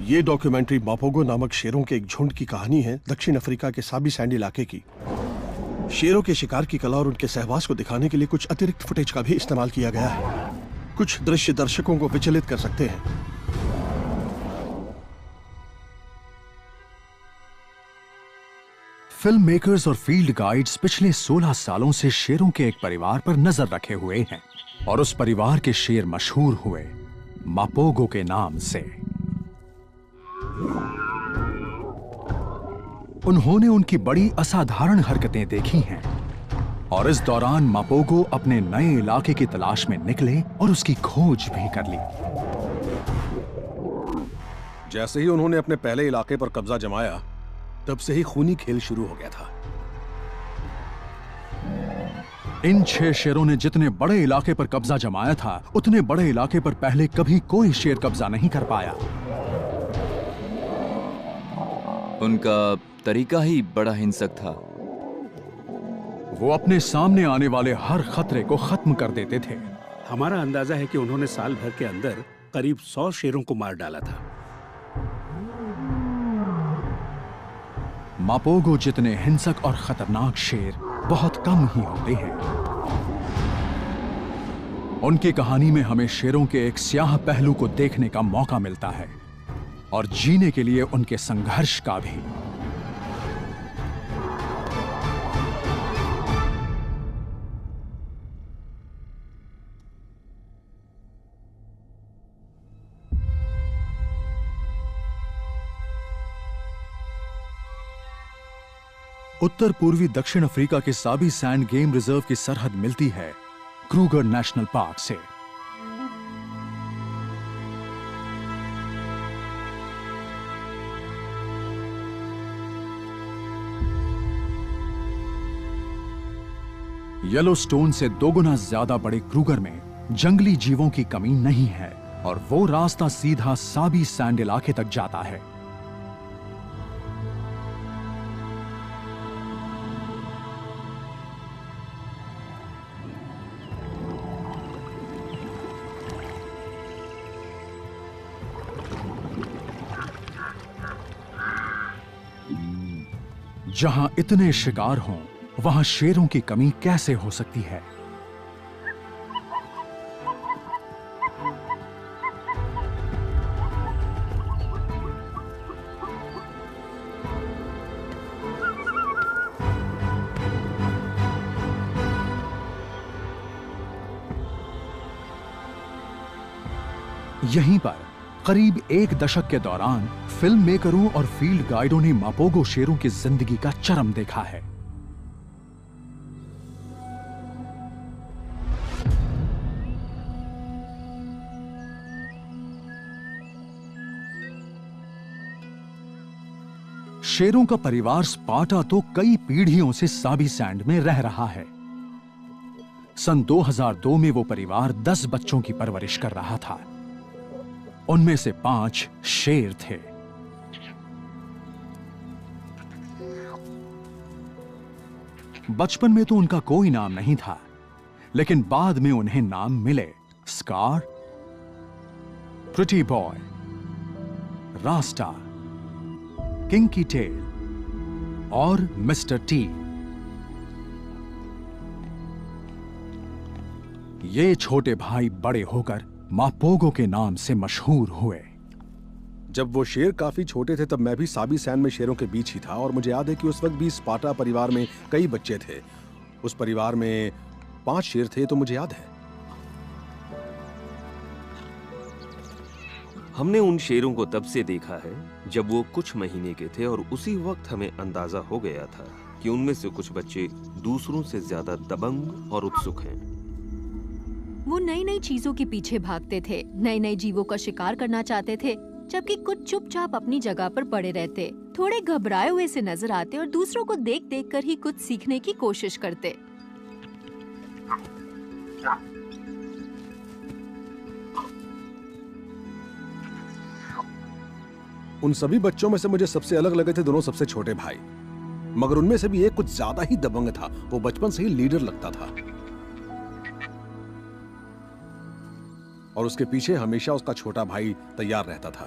ये डॉक्यूमेंट्री मापोगो नामक शेरों के एक झुंड की कहानी है, दक्षिण अफ्रीका के साबी सैंड इलाके की। शेरों के शिकार की कला और उनके सहवास को दिखाने के लिए कुछ अतिरिक्त फुटेज का भी इस्तेमाल किया गया है। कुछ दृश्य दर्शकों को विचलित कर सकते हैं। फिल्म मेकर्स और फील्ड गाइड्स पिछले 16 सालों से शेरों के एक परिवार पर नजर रखे हुए हैं और उस परिवार के शेर मशहूर हुए मापोगो के नाम से। उन्होंने उनकी बड़ी असाधारण हरकतें देखी हैं और इस दौरान मापोगो अपने नए इलाके की तलाश में निकले और उसकी खोज भी कर ली। जैसे ही उन्होंने अपने पहले इलाके पर कब्जा जमाया, तब से ही खूनी खेल शुरू हो गया था। इन 6 शेरों ने जितने बड़े इलाके पर कब्जा जमाया था, उतने बड़े इलाके पर पहले कभी कोई शेर कब्जा नहीं कर पाया। उनका तरीका ही बड़ा हिंसक था। वो अपने सामने आने वाले हर खतरे को खत्म कर देते थे। हमारा अंदाजा है कि उन्होंने साल भर के अंदर करीब 100 शेरों को मार डाला था। मापोगो जितने हिंसक और खतरनाक शेर बहुत कम ही होते हैं। उनकी कहानी में हमें शेरों के एक स्याह पहलू को देखने का मौका मिलता है और जीने के लिए उनके संघर्ष का भी। उत्तर पूर्वी दक्षिण अफ्रीका के साबी सैंड गेम रिजर्व की सरहद मिलती है क्रूगर नेशनल पार्क से। येलोस्टोन से 2 गुना ज्यादा बड़े क्रूगर में जंगली जीवों की कमी नहीं है और वो रास्ता सीधा साबी सैंड इलाके तक जाता है। जहां इतने शिकार हों, वहां शेरों की कमी कैसे हो सकती है? यहीं पर करीब 1 दशक के दौरान फिल्म मेकरों और फील्ड गाइडों ने मापोगो शेरों की जिंदगी का चरम देखा है। शेरों का परिवार स्पार्टा तो कई पीढ़ियों से साबी सैंड में रह रहा है। सन 2002 में वो परिवार 10 बच्चों की परवरिश कर रहा था। उनमें से 5 शेर थे। बचपन में तो उनका कोई नाम नहीं था, लेकिन बाद में उन्हें नाम मिले Scar, Pretty Boy, Rasta, Kinky Tail और मिस्टर टी। ये छोटे भाई बड़े होकर मापोगो के नाम से मशहूर हुए। जब वो शेर काफी छोटे थे तब मैं भी साबी सैंड में शेरों के बीच ही था और मुझे याद है कि उस वक्त भी स्पार्टा परिवार में कई बच्चे थे। उस परिवार में 5 शेर थे, तो मुझे याद है। हमने उन शेरों को तब से देखा है जब वो कुछ महीने के थे और उसी वक्त हमें अंदाजा हो गया था कि उनमें से कुछ बच्चे दूसरों से ज्यादा दबंग और उत्सुक हैं। वो नई नई चीजों के पीछे भागते थे, नए नए जीवों का शिकार करना चाहते थे, जबकि कुछ चुपचाप अपनी जगह पर पड़े रहते, थोड़े घबराए हुए से नजर आते और दूसरों को देख देख कर ही कुछ सीखने की कोशिश करते। उन सभी बच्चों में से मुझे सबसे अलग लगे थे दोनों सबसे छोटे भाई, मगर उनमें से भी एक कुछ ज्यादा ही दबंग था। वो बचपन से ही लीडर लगता था और उसके पीछे हमेशा उसका छोटा भाई तैयार रहता था।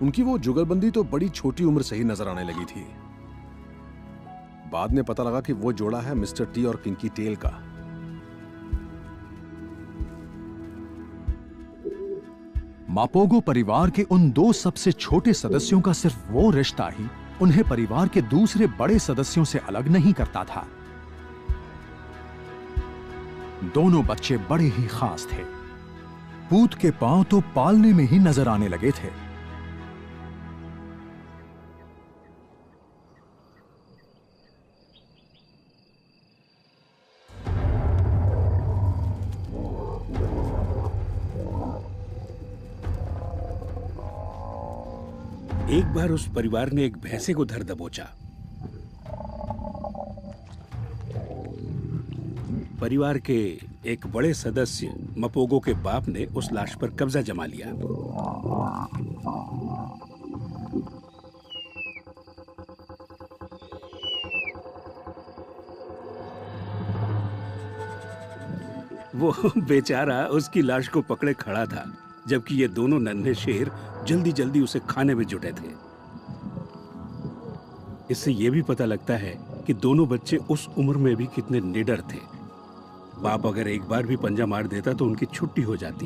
उनकी वो जुगलबंदी तो बड़ी छोटी उम्र से ही नजर आने लगी थी। बाद में पता लगा कि वो जोड़ा है मिस्टर टी और किंकी टेल का। मापोगो परिवार के उन दो सबसे छोटे सदस्यों का सिर्फ वो रिश्ता ही उन्हें परिवार के दूसरे बड़े सदस्यों से अलग नहीं करता था। दोनों बच्चे बड़े ही खास थे। पूत के पांव तो पालने में ही नजर आने लगे थे। एक बार उस परिवार ने एक भैंसे को धर दबोचा। परिवार के एक बड़े सदस्य मपोगो के बाप ने उस लाश पर कब्जा जमा लिया। वो बेचारा उसकी लाश को पकड़े खड़ा था, जबकि ये दोनों नन्हे शेर जल्दी जल्दी उसे खाने में जुटे थे। इससे यह भी पता लगता है कि दोनों बच्चे उस उम्र में भी कितने निडर थे। बाप अगर एक बार भी पंजा मार देता तो उनकी छुट्टी हो जाती।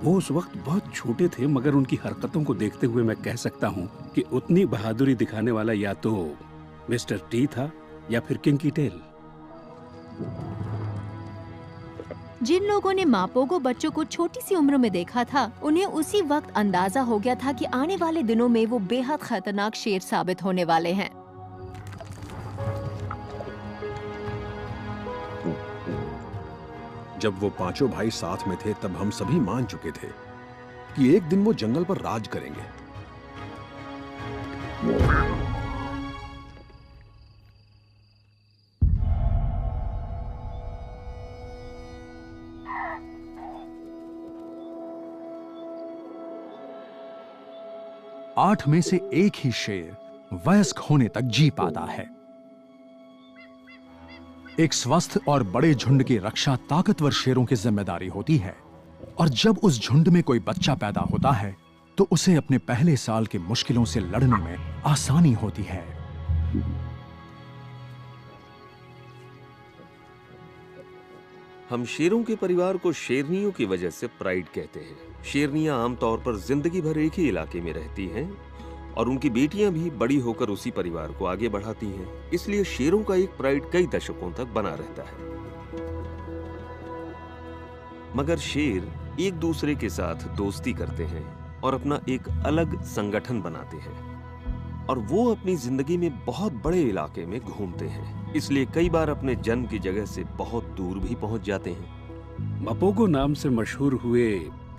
वो उस वक्त बहुत छोटे थे, मगर उनकी हरकतों को देखते हुए मैं कह सकता हूं कि उतनी बहादुरी दिखाने वाला या तो मिस्टर टी था या फिर किंकी टेल। जिन लोगों ने मापोगो बच्चों को छोटी सी उम्र में देखा था, उन्हें उसी वक्त अंदाजा हो गया था कि आने वाले दिनों में वो बेहद खतरनाक शेर साबित होने वाले हैं। जब वो पांचों भाई साथ में थे तब हम सभी मान चुके थे कि एक दिन वो जंगल पर राज करेंगे। आठ में से एक ही शेर वयस्क होने तक जी पाता है। एक स्वस्थ और बड़े झुंड की रक्षा ताकतवर शेरों की जिम्मेदारी होती है, और जब उस झुंड में कोई बच्चा पैदा होता है तो उसे अपने पहले साल की मुश्किलों से लड़ने में आसानी होती है। हम शेरों के परिवार को शेरनियों की वजह से प्राइड कहते हैं। शेरनियां आमतौर पर जिंदगी भर एक ही इलाके में रहती हैं और उनकी बेटियां भी बड़ी होकर उसी परिवार को आगे बढ़ाती हैं। इसलिए शेरों का एक प्राइड कई दशकों तक बना रहता है। मगर शेर एक दूसरे के साथ दोस्ती करते हैं और अपना एक अलग संगठन बनाते हैं, और वो अपनी जिंदगी में बहुत बड़े इलाके में घूमते हैं। इसलिए कई बार अपने जन्म की जगह से बहुत दूर भी पहुंच जाते हैं। मपोगो नाम से मशहूर हुए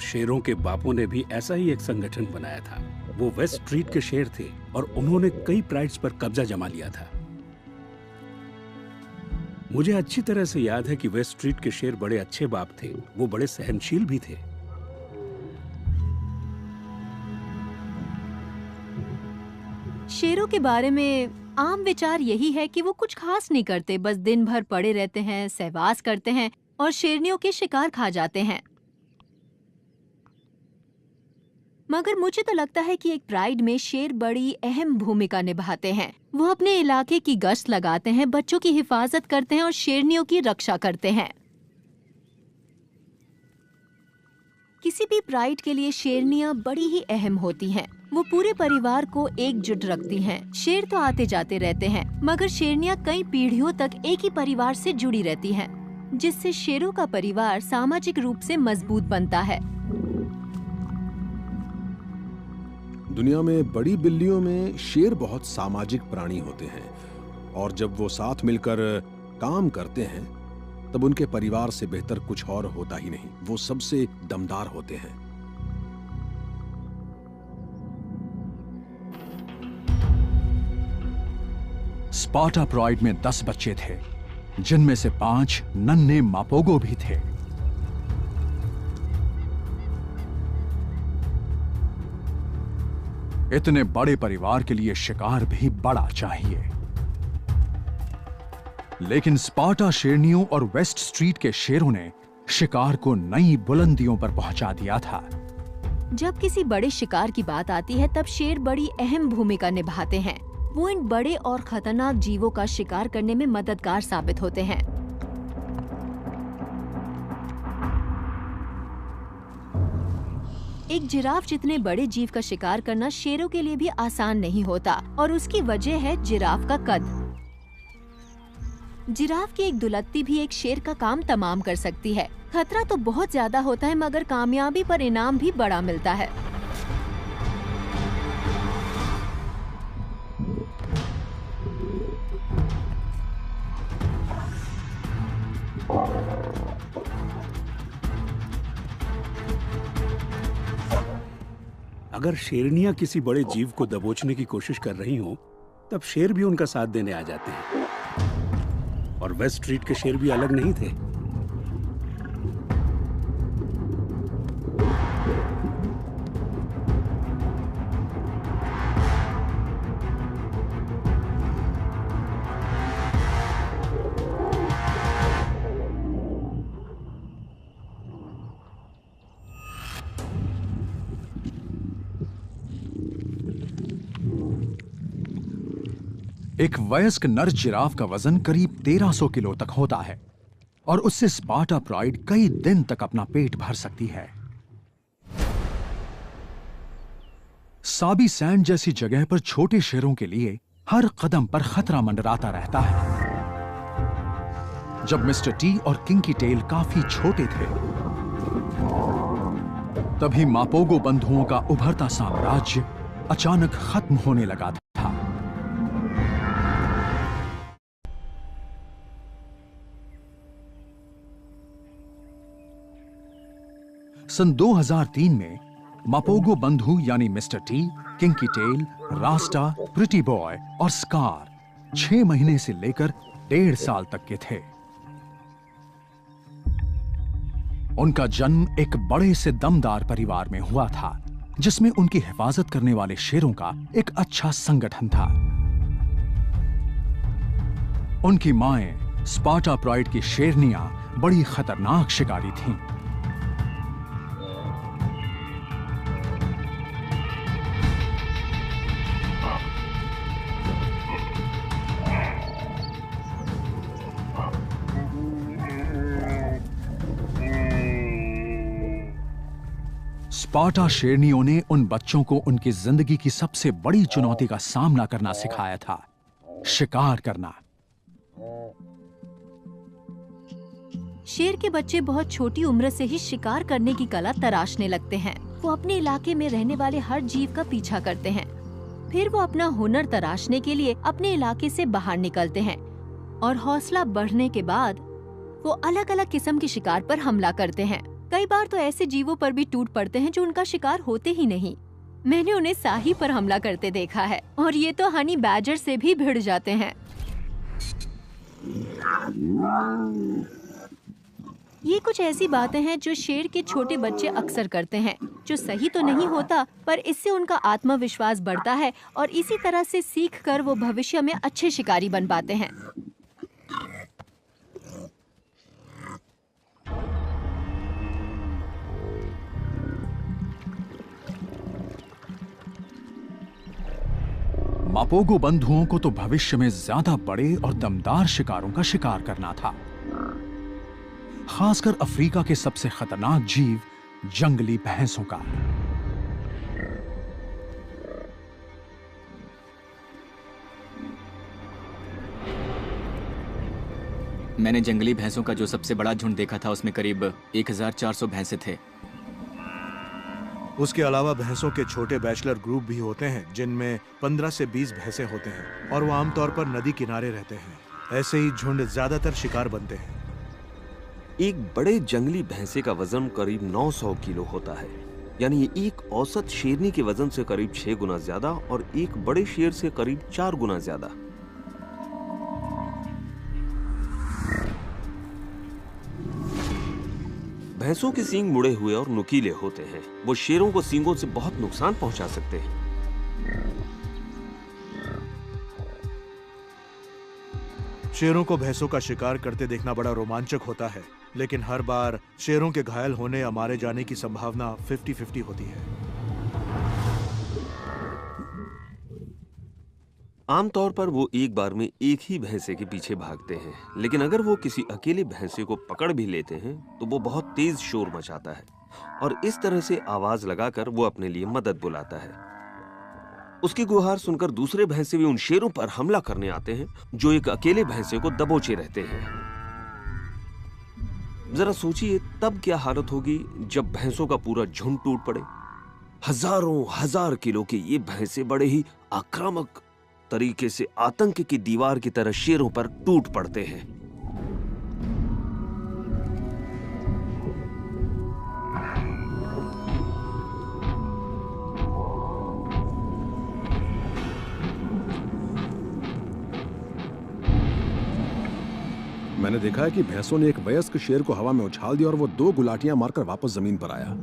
शेरों के बापों ने भी ऐसा ही एक संगठन बनाया था। वो वेस्ट स्ट्रीट के शेर थे और उन्होंने कई प्राइड्स पर कब्जा जमा लिया था। मुझे अच्छी तरह से याद है कि वेस्ट स्ट्रीट के शेर बड़े अच्छे बाप थे। वो बड़े सहनशील भी थे। शेरों के बारे में आम विचार यही है कि वो कुछ खास नहीं करते, बस दिन भर पड़े रहते हैं, सहवास करते हैं और शेरनियों के शिकार खा जाते हैं। मगर मुझे तो लगता है कि एक प्राइड में शेर बड़ी अहम भूमिका निभाते हैं। वो अपने इलाके की गश्त लगाते हैं, बच्चों की हिफाजत करते हैं और शेरनियों की रक्षा करते हैं। किसी भी प्राइड के लिए शेरनियां बड़ी ही अहम होती हैं। वो पूरे परिवार को एकजुट रखती हैं। शेर तो आते जाते रहते हैं, मगर शेरनियां कई पीढ़ियों तक एक ही परिवार से जुड़ी रहती हैं, जिससे शेरों का परिवार सामाजिक रूप से मजबूत बनता है। दुनिया में बड़ी बिल्लियों में शेर बहुत सामाजिक प्राणी होते हैं, और जब वो साथ मिलकर काम करते हैं तब उनके परिवार से बेहतर कुछ और होता ही नहीं। वो सबसे दमदार होते हैं। स्पार्टा प्राइड में 10 बच्चे थे, जिनमें से 5 नन्हे मापोगो भी थे। इतने बड़े परिवार के लिए शिकार भी बड़ा चाहिए, लेकिन स्पार्टा शेरनियों और वेस्ट स्ट्रीट के शेरों ने शिकार को नई बुलंदियों पर पहुंचा दिया था। जब किसी बड़े शिकार की बात आती है तब शेर बड़ी अहम भूमिका निभाते हैं। वो इन बड़े और खतरनाक जीवों का शिकार करने में मददगार साबित होते हैं। एक जिराफ जितने बड़े जीव का शिकार करना शेरों के लिए भी आसान नहीं होता और उसकी वजह है जिराफ का कद। जिराफ की एक दुलत्ती भी एक शेर का काम तमाम कर सकती है। खतरा तो बहुत ज्यादा होता है मगर कामयाबी पर इनाम भी बड़ा मिलता है। अगर शेरनियां किसी बड़े जीव को दबोचने की कोशिश कर रही हों, तब शेर भी उनका साथ देने आ जाते हैं। और वेस्ट स्ट्रीट के शेर भी अलग नहीं थे। एक वयस्क नर जिराफ का वजन करीब 1300 किलो तक होता है और उससे स्पार्टा प्राइड कई दिन तक अपना पेट भर सकती है। साबी सैंड जैसी जगह पर छोटे शेरों के लिए हर कदम पर खतरा मंडराता रहता है। जब मिस्टर टी और किंकी टेल काफी छोटे थे, तभी मापोगो बंधुओं का उभरता साम्राज्य अचानक खत्म होने लगा था। सन 2003 में मापोगो बंधु यानी Mister T, Kinky Tail, Rasta, Pretty Boy और स्कार 6 महीने से लेकर 1.5 साल तक के थे। उनका जन्म एक बड़े से दमदार परिवार में हुआ था, जिसमें उनकी हिफाजत करने वाले शेरों का एक अच्छा संगठन था। उनकी माएं स्पार्टा प्राइड की शेरनियां बड़ी खतरनाक शिकारी थीं। स्पार्टा शेरनियों ने उन बच्चों को उनकी जिंदगी की सबसे बड़ी चुनौती का सामना करना सिखाया था, शिकार करना। शेर के बच्चे बहुत छोटी उम्र से ही शिकार करने की कला तराशने लगते हैं। वो अपने इलाके में रहने वाले हर जीव का पीछा करते हैं। फिर वो अपना हुनर तराशने के लिए अपने इलाके से बाहर निकलते हैं और हौसला बढ़ने के बाद वो अलग अलग किस्म के शिकार पर हमला करते हैं। कई बार तो ऐसे जीवों पर भी टूट पड़ते हैं जो उनका शिकार होते ही नहीं। मैंने उन्हें साही पर हमला करते देखा है और ये तो हनी बैजर से भी भिड़ जाते हैं। ये कुछ ऐसी बातें हैं जो शेर के छोटे बच्चे अक्सर करते हैं, जो सही तो नहीं होता, पर इससे उनका आत्मविश्वास बढ़ता है और इसी तरह से सीखकर वो भविष्य में अच्छे शिकारी बन पाते हैं। मापोगो बंधुओं को तो भविष्य में ज्यादा बड़े और दमदार शिकारों का शिकार करना था। खासकर अफ्रीका के सबसे खतरनाक जीव जंगली भैंसों का। मैंने जंगली भैंसों का जो सबसे बड़ा झुंड देखा था उसमें करीब 1400 भैंसे थे। उसके अलावा भैंसों के छोटे बैचलर ग्रुप भी होते हैं जिनमें 15 से 20 भैंसे होते हैं और वो आमतौर पर नदी किनारे रहते हैं। ऐसे ही झुंड ज्यादातर शिकार बनते हैं। एक बड़े जंगली भैंसे का वजन करीब 900 किलो होता है, यानी एक औसत शेरनी के वजन से करीब 6 गुना ज्यादा और एक बड़े शेर से करीब 4 गुना ज्यादा। भैंसों के सींग मुड़े हुए और नुकीले होते हैं। वो शेरों को सींगों से बहुत नुकसान पहुंचा सकते हैं। शेरों को भैंसों का शिकार करते देखना बड़ा रोमांचक होता है, लेकिन हर बार शेरों के घायल होने या मारे जाने की संभावना 50-50 होती है। आमतौर पर वो एक बार में एक ही भैंसे के पीछे भागते हैं, लेकिन अगर वो किसी अकेले भैंसे को पकड़ भी लेते हैं तो वो बहुत तेज शोर मचाता है और इस तरह से आवाज लगाकर वो अपने लिए मदद बुलाता है। उसकी गुहार सुनकर दूसरे भैंसे भी उन शेरों पर हमला करने आते हैं जो एक अकेले भैंसे को दबोचे रहते हैं। जरा सोचिए तब क्या हालत होगी जब भैंसों का पूरा झुंड टूट पड़े। हजारों हजार किलो के ये भैंसे बड़े ही आक्रामक तरीके से आतंक की दीवार की तरह शेरों पर टूट पड़ते हैं। मैंने देखा है कि भैंसों ने एक वयस्क शेर को हवा में उछाल दिया और वो 2 गुलाटियां मारकर वापस जमीन पर आया।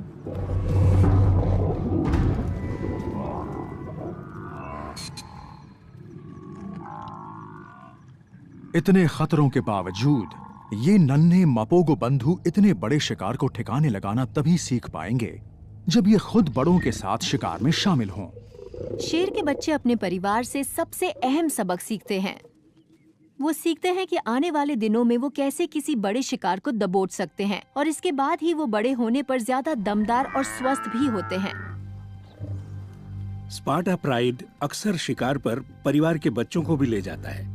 इतने खतरों के बावजूद ये नन्हे मपोगो बंधु इतने बड़े शिकार को ठिकाने लगाना तभी सीख पाएंगे जब ये खुद बड़ों के साथ शिकार में शामिल हों। शेर के बच्चे अपने परिवार से सबसे अहम सबक सीखते हैं। वो सीखते हैं कि आने वाले दिनों में वो कैसे किसी बड़े शिकार को दबोच सकते हैं और इसके बाद ही वो बड़े होने पर ज्यादा दमदार और स्वस्थ भी होते हैं। स्पार्टा प्राइड अक्सर शिकार पर परिवार के बच्चों को भी ले जाता है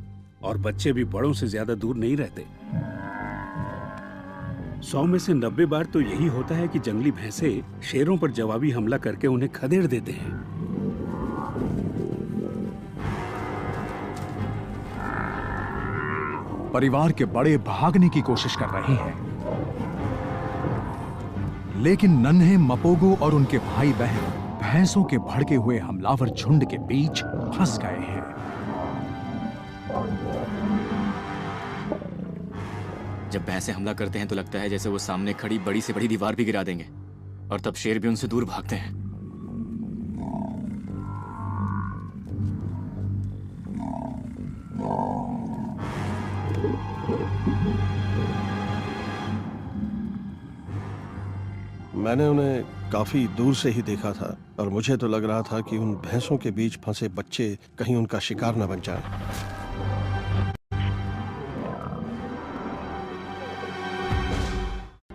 और बच्चे भी बड़ों से ज्यादा दूर नहीं रहते। 100 में से 90 बार तो यही होता है कि जंगली भैंसे शेरों पर जवाबी हमला करके उन्हें खदेड़ देते हैं। परिवार के बड़े भागने की कोशिश कर रहे हैं, लेकिन नन्हे मपोगो और उनके भाई बहन भैंसों के भड़के हुए हमलावर झुंड के बीच फंस गए हैं। जब भैंसे हमला करते हैं तो लगता है जैसे वो सामने खड़ी बड़ी से बड़ी दीवार भी गिरा देंगे और तब शेर भी उनसे दूर भागते हैं। मैंने उन्हें काफी दूर से ही देखा था और मुझे तो लग रहा था कि उन भैंसों के बीच फंसे बच्चे कहीं उनका शिकार न बन जाए।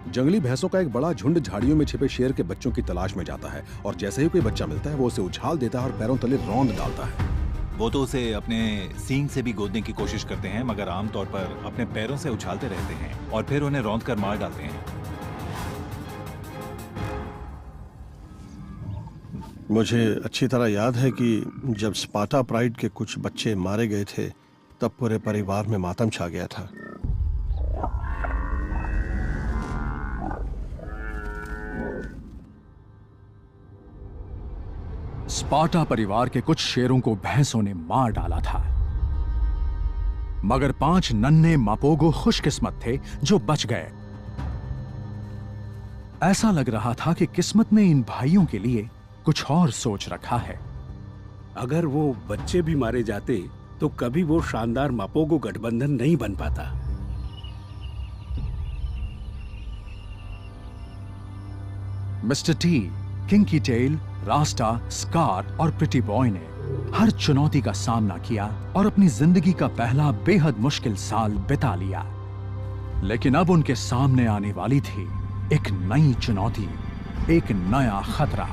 जंगली भैंसों का एक बड़ा झुंड झाड़ियों में छिपे शेर के बच्चों की तलाश में जाता है और जैसे ही कोई बच्चा मिलता है वो उसे उछाल देता है और पैरों तले रौंद डालता है। वो तो उसे अपने सींग से भी गोदने की कोशिश करते हैं, मगर आमतौर पर अपने पैरों से उछालते रहते हैं और फिर उन्हें रौंद कर मार डालते हैं। मुझे अच्छी तरह याद है कि जब स्पार्टा प्राइड के कुछ बच्चे मारे गए थे तब पूरे परिवार में मातम छा गया था। स्पार्टा परिवार के कुछ शेरों को भैंसों ने मार डाला था, मगर 5 नन्हे मापोगो खुशकिस्मत थे जो बच गए। ऐसा लग रहा था कि किस्मत ने इन भाइयों के लिए कुछ और सोच रखा है। अगर वो बच्चे भी मारे जाते तो कभी वो शानदार मापोगो गठबंधन नहीं बन पाता। Mister T, Kinky Tail, Rasta, Scar और प्रिटी बॉय ने हर चुनौती का सामना किया और अपनी जिंदगी का पहला बेहद मुश्किल साल बिता लिया। लेकिन अब उनके सामने आने वाली थी एक नई चुनौती, एक नया खतरा।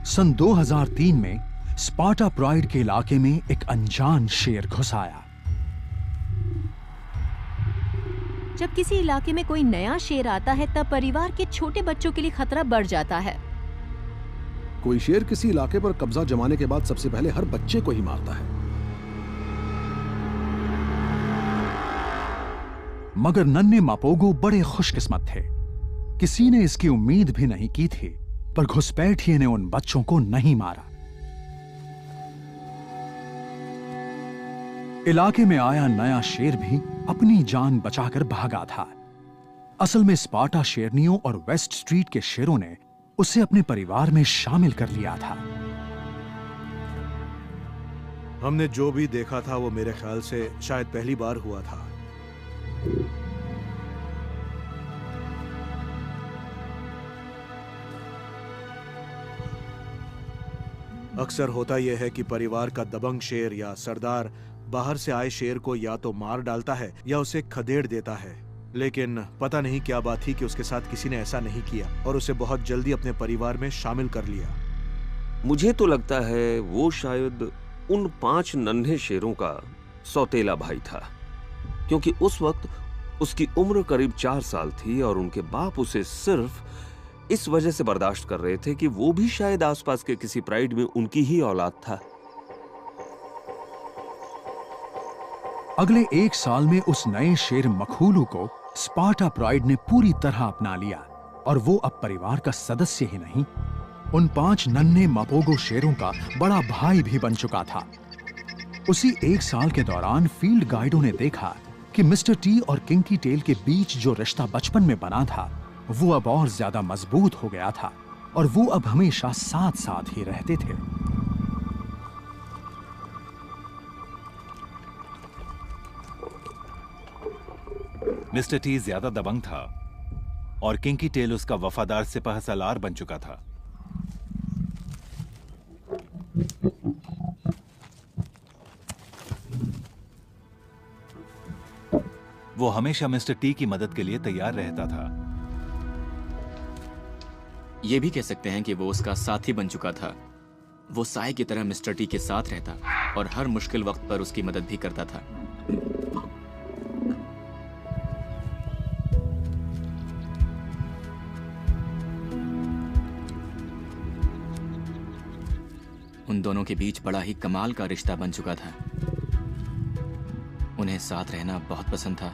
सन 2003 में स्पार्टा प्राइड के इलाके में एक अनजान शेर घुस आया। जब किसी इलाके में कोई नया शेर आता है तब परिवार के छोटे बच्चों के लिए खतरा बढ़ जाता है। कोई शेर किसी इलाके पर कब्जा जमाने के बाद सबसे पहले हर बच्चे को ही मारता है। मगर नन्हे मापोगो बड़े खुशकिस्मत थे। किसी ने इसकी उम्मीद भी नहीं की थी, पर घुसपैठिए ने उन बच्चों को नहीं मारा। इलाके में आया नया शेर भी अपनी जान बचाकर भागा था। असल में स्पार्टा शेरनियों और वेस्ट स्ट्रीट के शेरों ने उसे अपने परिवार में शामिल कर लिया था। हमने जो भी देखा था वो मेरे ख्याल से शायद पहली बार हुआ था। अक्सर होता यह है कि परिवार का दबंग शेर या सरदार बाहर से आए शेर को या तो मार डालता है या उसे खदेड़ देता है, लेकिन पता नहीं क्या बात थी कि उसके साथ किसी ने ऐसा नहीं किया और उसे बहुत जल्दी अपने परिवार में शामिल कर लिया। मुझे तो लगता है वो शायद उन 5 नन्हे शेरों का सौतेला भाई था, क्योंकि उस वक्त उसकी उम्र करीब 4 साल थी और उनके बाप उसे सिर्फ इस वजह से बर्दाश्त कर रहे थे कि वो भी शायद आसपास के किसी प्राइड में उनकी ही औलाद था। अगले 1 साल में उस नए शेर मखूलू को स्पार्टा प्राइड ने पूरी तरह अपना लिया और वो अब परिवार का सदस्य ही नहीं, उन 5 नन्हे मापोगो शेरों का बड़ा भाई भी बन चुका था। उसी 1 साल के दौरान फील्ड गाइडों ने देखा कि मिस्टर टी और किंकी टेल के बीच जो रिश्ता बचपन में बना था वो अब और ज्यादा मजबूत हो गया था और वो अब हमेशा साथ साथ ही रहते थे। मिस्टर टी ज्यादा दबंग था और किंकी टेल उसका वफादार सिपाह सालार बन चुका था। वो हमेशा मिस्टर टी की मदद के लिए तैयार रहता था। ये भी कह सकते हैं कि वो उसका साथी बन चुका था। वो साय की तरह मिस्टर टी के साथ रहता और हर मुश्किल वक्त पर उसकी मदद भी करता था। उन दोनों के बीच बड़ा ही कमाल का रिश्ता बन चुका था। उन्हें साथ रहना बहुत पसंद था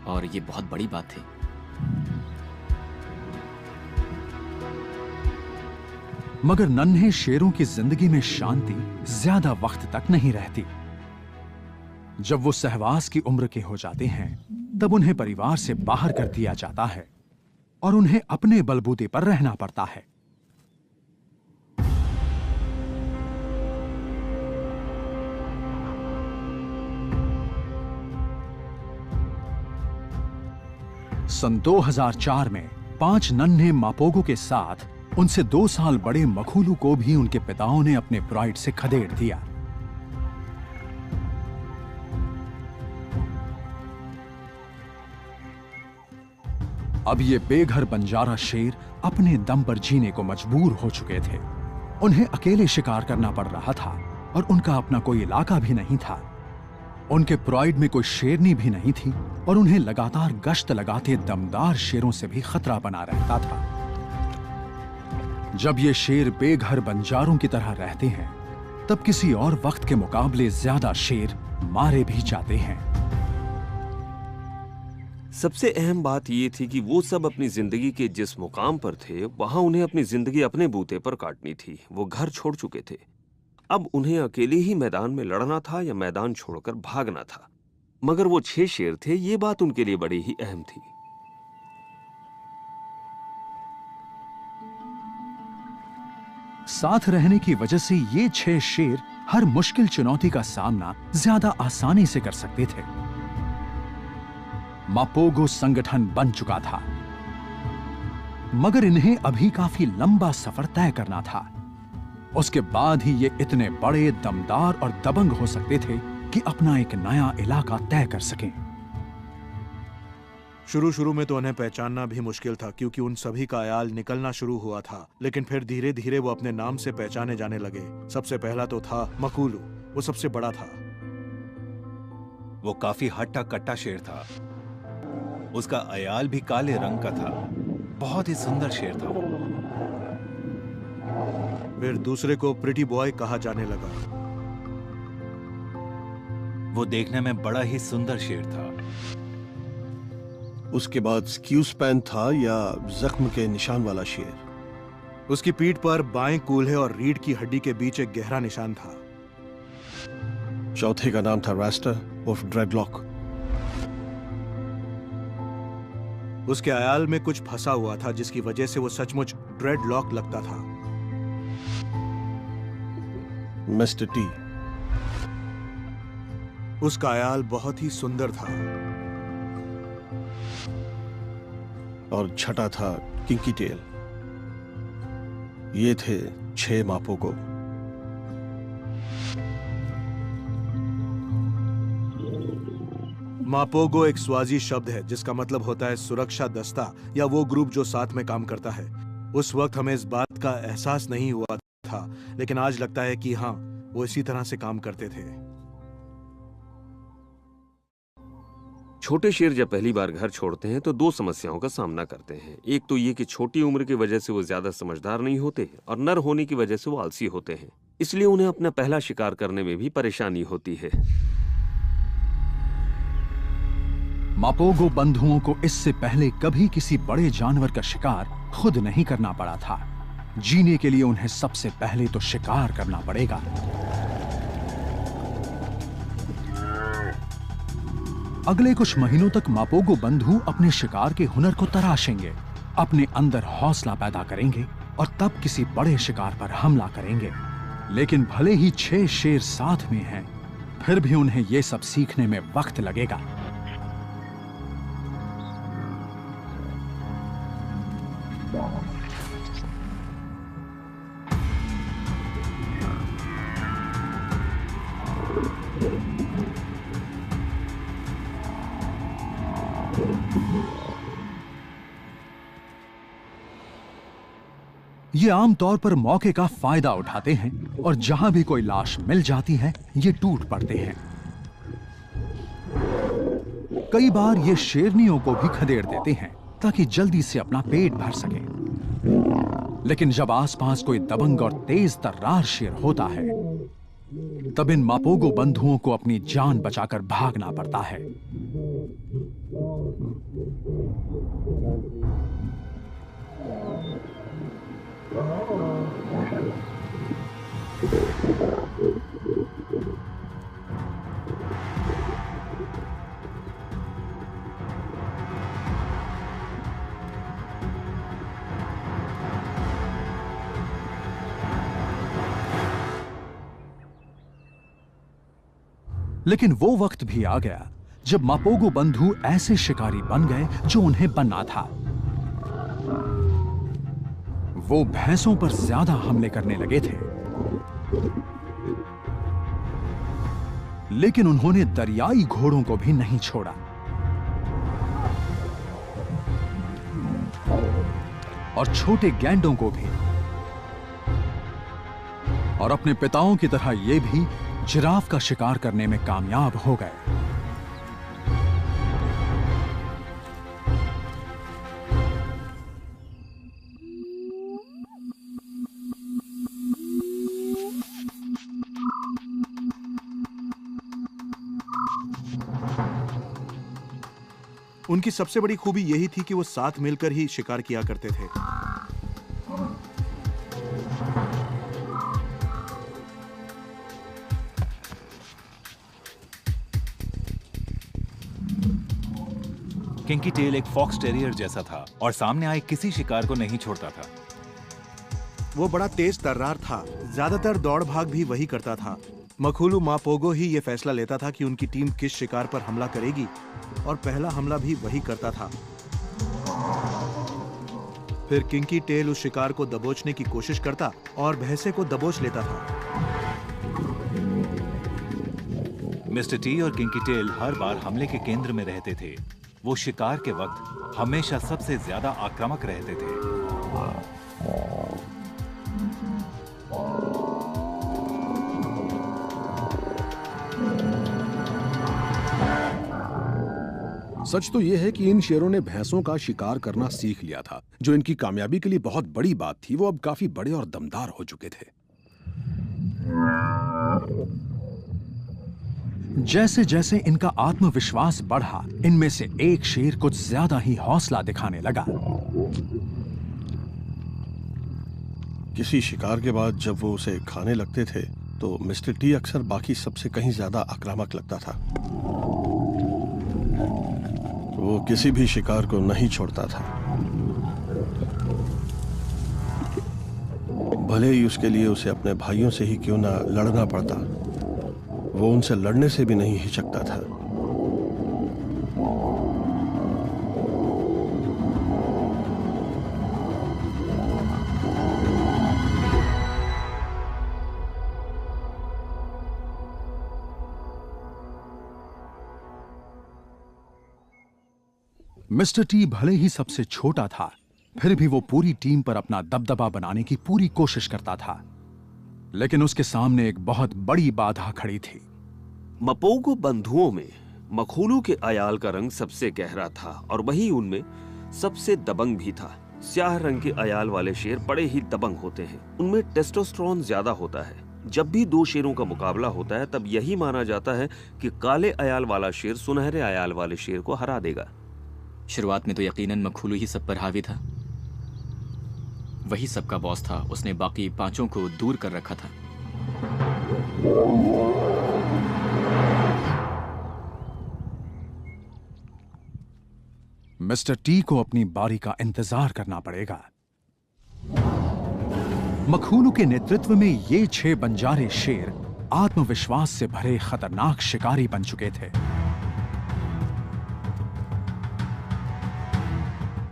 और ये बहुत बड़ी बात थी। मगर नन्हे शेरों की जिंदगी में शांति ज्यादा वक्त तक नहीं रहती। जब वो सहवास की उम्र के हो जाते हैं तब उन्हें परिवार से बाहर कर दिया जाता है और उन्हें अपने बलबूते पर रहना पड़ता है। सन 2004 में 5 नन्हे मापोगो के साथ उनसे 2 साल बड़े मखूलू को भी उनके पिताओं ने अपने प्राइड से खदेड़ दिया। अब ये बेघर बंजारा शेर अपने दम पर जीने को मजबूर हो चुके थे। उन्हें अकेले शिकार करना पड़ रहा था और उनका अपना कोई इलाका भी नहीं था। उनके प्राइड में कोई शेरनी भी नहीं थी और उन्हें लगातार गश्त लगाते दमदार शेरों से भी खतरा बना रहता था। जब ये शेर बेघर बंजारों की तरह रहते हैं तब किसी और वक्त के मुकाबले ज्यादा शेर मारे भी जाते हैं। सबसे अहम बात यह थी कि वो सब अपनी जिंदगी के जिस मुकाम पर थे वहां उन्हें अपनी जिंदगी अपने बूते पर काटनी थी। वो घर छोड़ चुके थे। अब उन्हें अकेले ही मैदान में लड़ना था या मैदान छोड़कर भागना था। मगर वो 6 शेर थे, ये बात उनके लिए बड़ी ही अहम थी। साथ रहने की वजह से ये 6 शेर हर मुश्किल चुनौती का सामना ज्यादा आसानी से कर सकते थे। मापोगो संगठन बन चुका था, मगर इन्हें अभी काफी लंबा सफर तय करना था। उसके बाद ही ये इतने बड़े, दमदार और दबंग हो सकते थे कि अपना एक नया इलाका तय कर सकें। शुरू में तो उन्हें पहचानना भी मुश्किल था क्योंकि उन सभी का आयाल निकलना शुरू हुआ था, लेकिन फिर धीरे धीरे वो अपने नाम से पहचाने जाने लगे। सबसे पहला तो था मकूलू, वो सबसे बड़ा था। वो काफी हट्टा कट्टा शेर था। उसका अयाल भी काले रंग का था। बहुत ही सुंदर शेर था वो। फिर दूसरे को प्रिटी बॉय कहा जाने लगा। वो देखने में बड़ा ही सुंदर शेर था। उसके बाद स्क्यूस्पैन था या जख्म के निशान वाला शेर। उसकी पीठ पर बाएं कूल्हे और रीढ़ की हड्डी के बीच एक गहरा निशान था। चौथे का नाम था रास्टर ऑफ ड्रेडलॉक। उसके आयाल में कुछ फंसा हुआ था जिसकी वजह से वो सचमुच ड्रेडलॉक लगता था। Mister T. उसका आयाल बहुत ही सुंदर था। और छठा था किंकी टेल। ये थे 6 मापोगो। मापोगो एक स्वाजी शब्द है जिसका मतलब होता है सुरक्षा दस्ता या वो ग्रुप जो साथ में काम करता है। उस वक्त हमें इस बात का एहसास नहीं हुआ था, लेकिन आज लगता है कि हाँ, वो इसी तरह से काम करते थे। छोटे शेर जब पहली बार घर छोड़ते हैं तो 2 समस्याओं का सामना करते हैं। एक तो ये कि छोटी उम्र की वजह से वो ज्यादा समझदार नहीं होते और नर होने की वजह से वो आलसी होते हैं, इसलिए उन्हें अपना पहला शिकार करने में भी परेशानी होती है। मापोगो बंधुओं को इससे पहले कभी किसी बड़े जानवर का शिकार खुद नहीं करना पड़ा था। जीने के लिए उन्हें सबसे पहले तो शिकार करना पड़ेगा। अगले कुछ महीनों तक मापोगो बंधु अपने शिकार के हुनर को तराशेंगे, अपने अंदर हौसला पैदा करेंगे और तब किसी बड़े शिकार पर हमला करेंगे। लेकिन भले ही 6 शेर साथ में हैं, फिर भी उन्हें यह सब सीखने में वक्त लगेगा। ये आमतौर पर मौके का फायदा उठाते हैं और जहां भी कोई लाश मिल जाती है ये टूट पड़ते हैं। कई बार ये शेरनियों को भी खदेड़ देते हैं ताकि जल्दी से अपना पेट भर सके। लेकिन जब आसपास कोई दबंग और तेज तर्रार शेर होता है, तब इन मापोगो बंधुओं को अपनी जान बचाकर भागना पड़ता है। लेकिन वो वक्त भी आ गया जब मापोगो बंधु ऐसे शिकारी बन गए जो उन्हें बनना था। वो भैंसों पर ज्यादा हमले करने लगे थे, लेकिन उन्होंने दरियाई घोड़ों को भी नहीं छोड़ा। और छोटे गैंडों को भी, और अपने पिताओं की तरह ये भी जिराफ का शिकार करने में कामयाब हो गए। उनकी सबसे बड़ी खूबी यही थी कि वो साथ मिलकर ही शिकार किया करते थे। किंकी टेल एक फॉक्स टेरियर जैसा था और सामने आए किसी शिकार को नहीं छोड़ता था। वो बड़ा तेज तर्रार था, ज्यादातर दौड़ भाग भी वही करता था। मखुलू मापोगो ही ये फैसला लेता था कि उनकी टीम किस शिकार पर हमला करेगी, और पहला हमला भी वही करता था। फिर किंकी टेल उस शिकार को दबोचने की कोशिश करता और भैंसे को दबोच लेता था। मिस्टर टी और किंकी टेल हर बार हमले के केंद्र में रहते थे। वो शिकार के वक्त हमेशा सबसे ज्यादा आक्रामक रहते थे। सच तो यह है कि इन शेरों ने भैंसों का शिकार करना सीख लिया था, जो इनकी कामयाबी के लिए बहुत बड़ी बात थी। वो अब काफी बड़े और दमदार हो चुके थे। जैसे जैसे इनका आत्मविश्वास बढ़ा, इनमें से एक शेर कुछ ज्यादा ही हौसला दिखाने लगा। किसी शिकार के बाद जब वो उसे खाने लगते थे तो मिस्टर टी अक्सर बाकी सबसे कहीं ज्यादा आक्रामक लगता था। वो किसी भी शिकार को नहीं छोड़ता था, भले ही उसके लिए उसे अपने भाइयों से ही क्यों ना लड़ना पड़ता। वो उनसे लड़ने से भी नहीं हिचकता था। मिस्टर टी भले ही सबसे छोटा था, फिर भी वो पूरी टीम पर अपना दबदबा बनाने की पूरी कोशिश करता था। लेकिन उसके सामने एक बहुत बड़ी बाधा खड़ी थी। मपोगो बंधुओं में मखूलू के अयाल का रंग सबसे गहरा था और वही उनमें सबसे दबंग भी था। स्याह रंग के अयाल वाले शेर बड़े ही दबंग होते हैं। उनमें टेस्टोस्टेरोन ज्यादा होता है। जब भी दो शेरों का मुकाबला होता है तब यही माना जाता है कि काले अयाल वाला शेर सुनहरे अयाल वाले शेर को हरा देगा। शुरुआत में तो यकीनन मखूलू ही सब पर हावी था। वही सबका बॉस था। उसने बाकी पांचों को दूर कर रखा था। मिस्टर टी को अपनी बारी का इंतजार करना पड़ेगा। मखूलू के नेतृत्व में ये 6 बंजारे शेर आत्मविश्वास से भरे खतरनाक शिकारी बन चुके थे।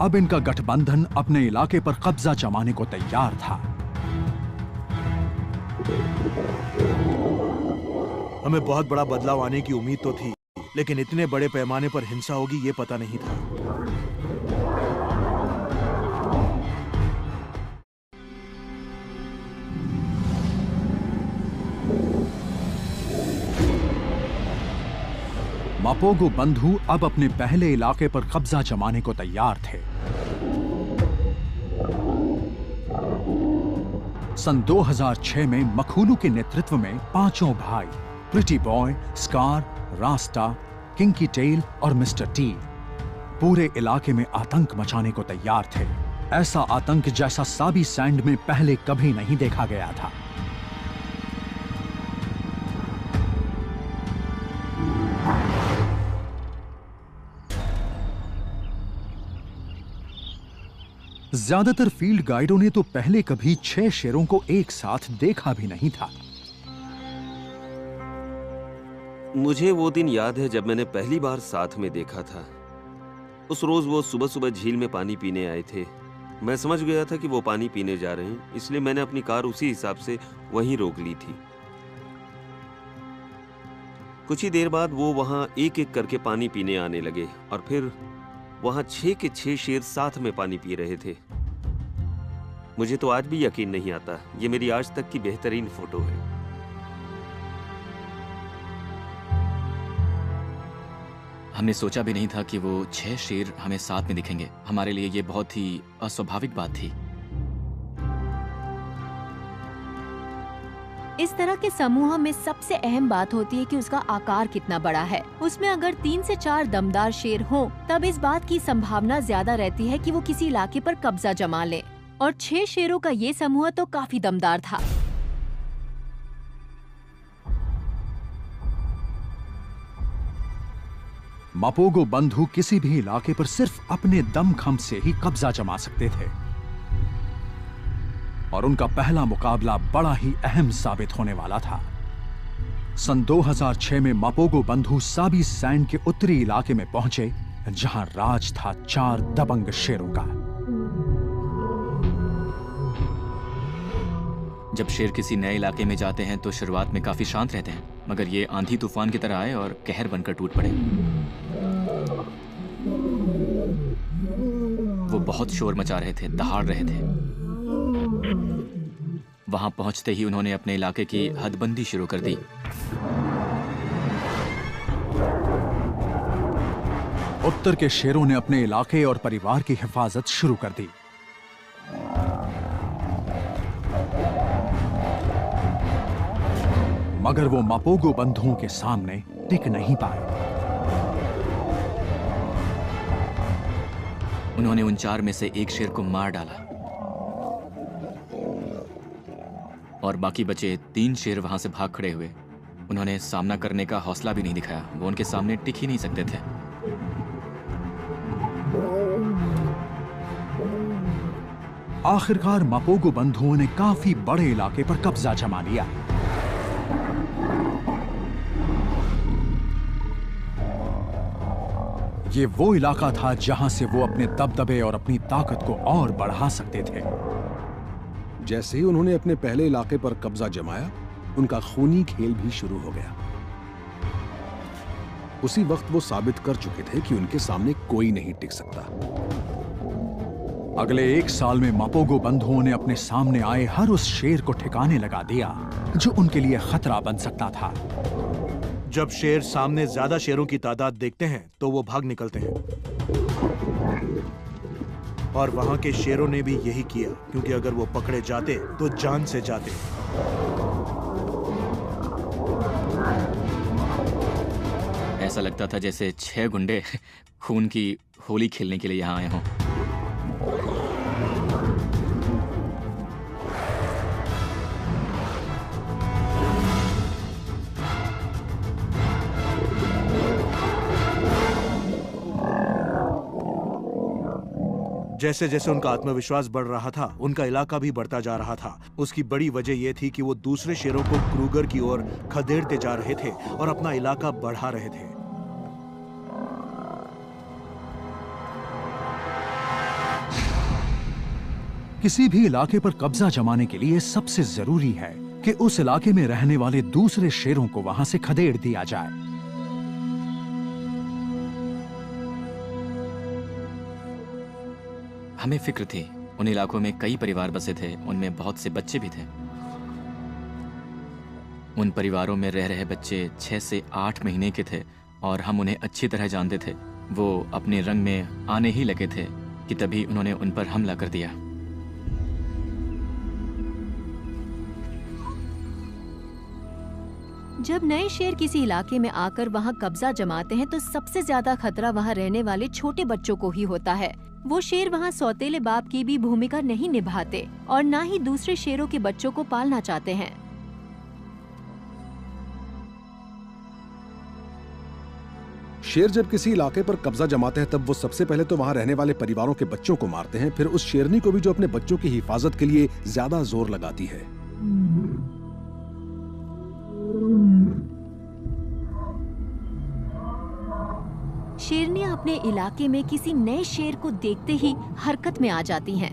अब इनका गठबंधन अपने इलाके पर कब्जा जमाने को तैयार था। हमें बहुत बड़ा बदलाव आने की उम्मीद तो थी, लेकिन इतने बड़े पैमाने पर हिंसा होगी ये पता नहीं था। मापोगो बंधु अब अपने पहले इलाके पर कब्जा जमाने को तैयार थे। सन 2006 में मखूलू के नेतृत्व में पांचों भाई Pretty Boy, Scar, Rasta, Kinky Tail और मिस्टर टी पूरे इलाके में आतंक मचाने को तैयार थे। ऐसा आतंक जैसा साबी सैंड में पहले कभी नहीं देखा गया था। ज्यादातर फील्ड गाइडों ने तो पहले कभी 6 शेरों को एक साथ देखा भी नहीं था। मुझे वो दिन याद है जब मैंने पहली बार साथ में देखा था। उस रोज वो सुबह सुबह झील में पानी पीने आए थे। मैं समझ गया था कि वो पानी पीने जा रहे हैं, इसलिए मैंने अपनी कार उसी हिसाब से वहीं रोक ली थी। कुछ ही देर बाद वो वहां एक एक करके पानी पीने आने लगे और फिर वहां 6 के 6 शेर साथ में पानी पी रहे थे। मुझे तो आज भी यकीन नहीं आता। ये मेरी आज तक की बेहतरीन फोटो है। हमने सोचा भी नहीं था कि वो 6 शेर हमें साथ में दिखेंगे। हमारे लिए ये बहुत ही अस्वाभाविक बात थी। इस तरह के समूह में सबसे अहम बात होती है कि उसका आकार कितना बड़ा है। उसमें अगर 3 से 4 दमदार शेर हों, तब इस बात की संभावना ज्यादा रहती है कि वो किसी इलाके पर कब्जा जमा ले। और 6 शेरों का ये समूह तो काफी दमदार था। मापोगो बंधु किसी भी इलाके पर सिर्फ अपने दमखम से ही कब्जा जमा सकते थे और उनका पहला मुकाबला बड़ा ही अहम साबित होने वाला था। सन 2006 में मापोगो बंधु साबी सैंड के उत्तरी इलाके में पहुंचे, जहां राज था 4 दबंग शेरों का। जब शेर किसी नए इलाके में जाते हैं तो शुरुआत में काफी शांत रहते हैं, मगर ये आंधी तूफान की तरह आए और कहर बनकर टूट पड़े। वो बहुत शोर मचा रहे थे, दहाड़ रहे थे। वहां पहुंचते ही उन्होंने अपने इलाके की हदबंदी शुरू कर दी। उत्तर के शेरों ने अपने इलाके और परिवार की हिफाजत शुरू कर दी। मगर वो मापोगो बंधुओं के सामने टिक नहीं पाए। उन्होंने उन 4 में से एक शेर को मार डाला और बाकी बचे 3 शेर वहां से भाग खड़े हुए। उन्होंने सामना करने का हौसला भी नहीं दिखाया। वो उनके सामने टिक ही नहीं सकते थे। आखिरकार मापोगो बंधुओं ने काफी बड़े इलाके पर कब्जा जमा लिया। ये वो इलाका था जहां से वो अपने दबदबे और अपनी ताकत को और बढ़ा सकते थे। जैसे ही उन्होंने अपने पहले इलाके पर कब्जा जमाया, उनका खूनी खेल भी शुरू हो गया। उसी वक्त वो साबित कर चुके थे कि उनके सामने कोई नहीं टिक सकता। अगले 1 साल में मापोगो बंधुओं ने अपने सामने आए हर उस शेर को ठिकाने लगा दिया जो उनके लिए खतरा बन सकता था। जब शेर सामने ज्यादा शेरों की तादाद देखते हैं तो वो भाग निकलते हैं, और वहां के शेरों ने भी यही किया, क्योंकि अगर वो पकड़े जाते तो जान से जाते। ऐसा लगता था जैसे 6 गुंडे खून की होली खेलने के लिए यहाँ आए हों। जैसे जैसे उनका आत्मविश्वास बढ़ रहा था, उनका इलाका भी बढ़ता जा रहा था। उसकी बड़ी वजह यह थी कि वो दूसरे शेरों को क्रूगर की ओर खदेड़ते जा रहे थे और अपना इलाका बढ़ा रहे थे। किसी भी इलाके पर कब्जा जमाने के लिए सबसे जरूरी है कि उस इलाके में रहने वाले दूसरे शेरों को वहां से खदेड़ दिया जाए। हमें फिक्र थी। उन इलाकों में कई परिवार बसे थे, उनमें बहुत से बच्चे भी थे। उन परिवारों में रह रहे बच्चे 6 से 8 महीने के थे और हम उन्हें अच्छी तरह जानते थे। वो अपने रंग में आने ही लगे थे कि तभी उन्होंने उन पर हमला कर दिया। जब नए शेर किसी इलाके में आकर वहां कब्जा जमाते हैं तो सबसे ज्यादा खतरा वहां रहने वाले छोटे बच्चों को ही होता है। वो शेर वहां सौतेले बाप की भी भूमिका नहीं निभाते और न ही दूसरे शेरों के बच्चों को पालना चाहते हैं। शेर जब किसी इलाके पर कब्जा जमाते हैं तब वो सबसे पहले तो वहां रहने वाले परिवारों के बच्चों को मारते हैं, फिर उस शेरनी को भी जो अपने बच्चों की हिफाजत के लिए ज्यादा जोर लगाती है। शेरनियां अपने इलाके में किसी नए शेर को देखते ही हरकत में आ जाती हैं।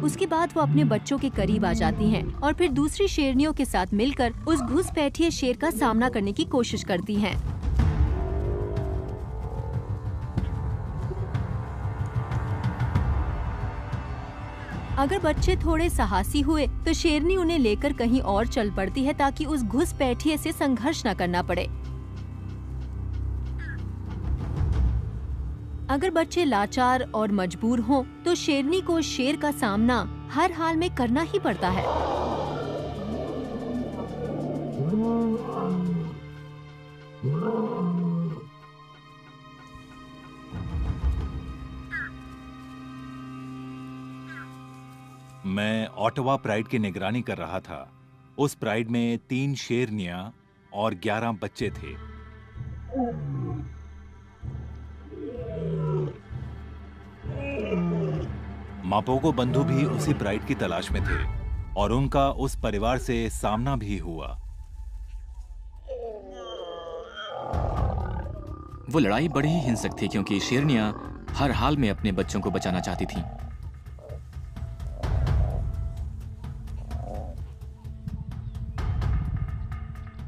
उसके बाद वो अपने बच्चों के करीब आ जाती हैं और फिर दूसरी शेरनियों के साथ मिलकर उस घुसपैठिए शेर का सामना करने की कोशिश करती हैं। अगर बच्चे थोड़े साहसी हुए तो शेरनी उन्हें लेकर कहीं और चल पड़ती है ताकि उस घुसपैठिए से संघर्ष न करना पड़े। अगर बच्चे लाचार और मजबूर हों तो शेरनी को शेर का सामना हर हाल में करना ही पड़ता है। मैं ऑटवा प्राइड की निगरानी कर रहा था। उस प्राइड में 3 शेरनियां और 11 बच्चे थे। मापोगो बंधु भी उसी प्राइड की तलाश में थे और उनका उस परिवार से सामना भी हुआ। वो लड़ाई बड़ी ही हिंसक थी क्योंकि शेरनियां हर हाल में अपने बच्चों को बचाना चाहती थीं।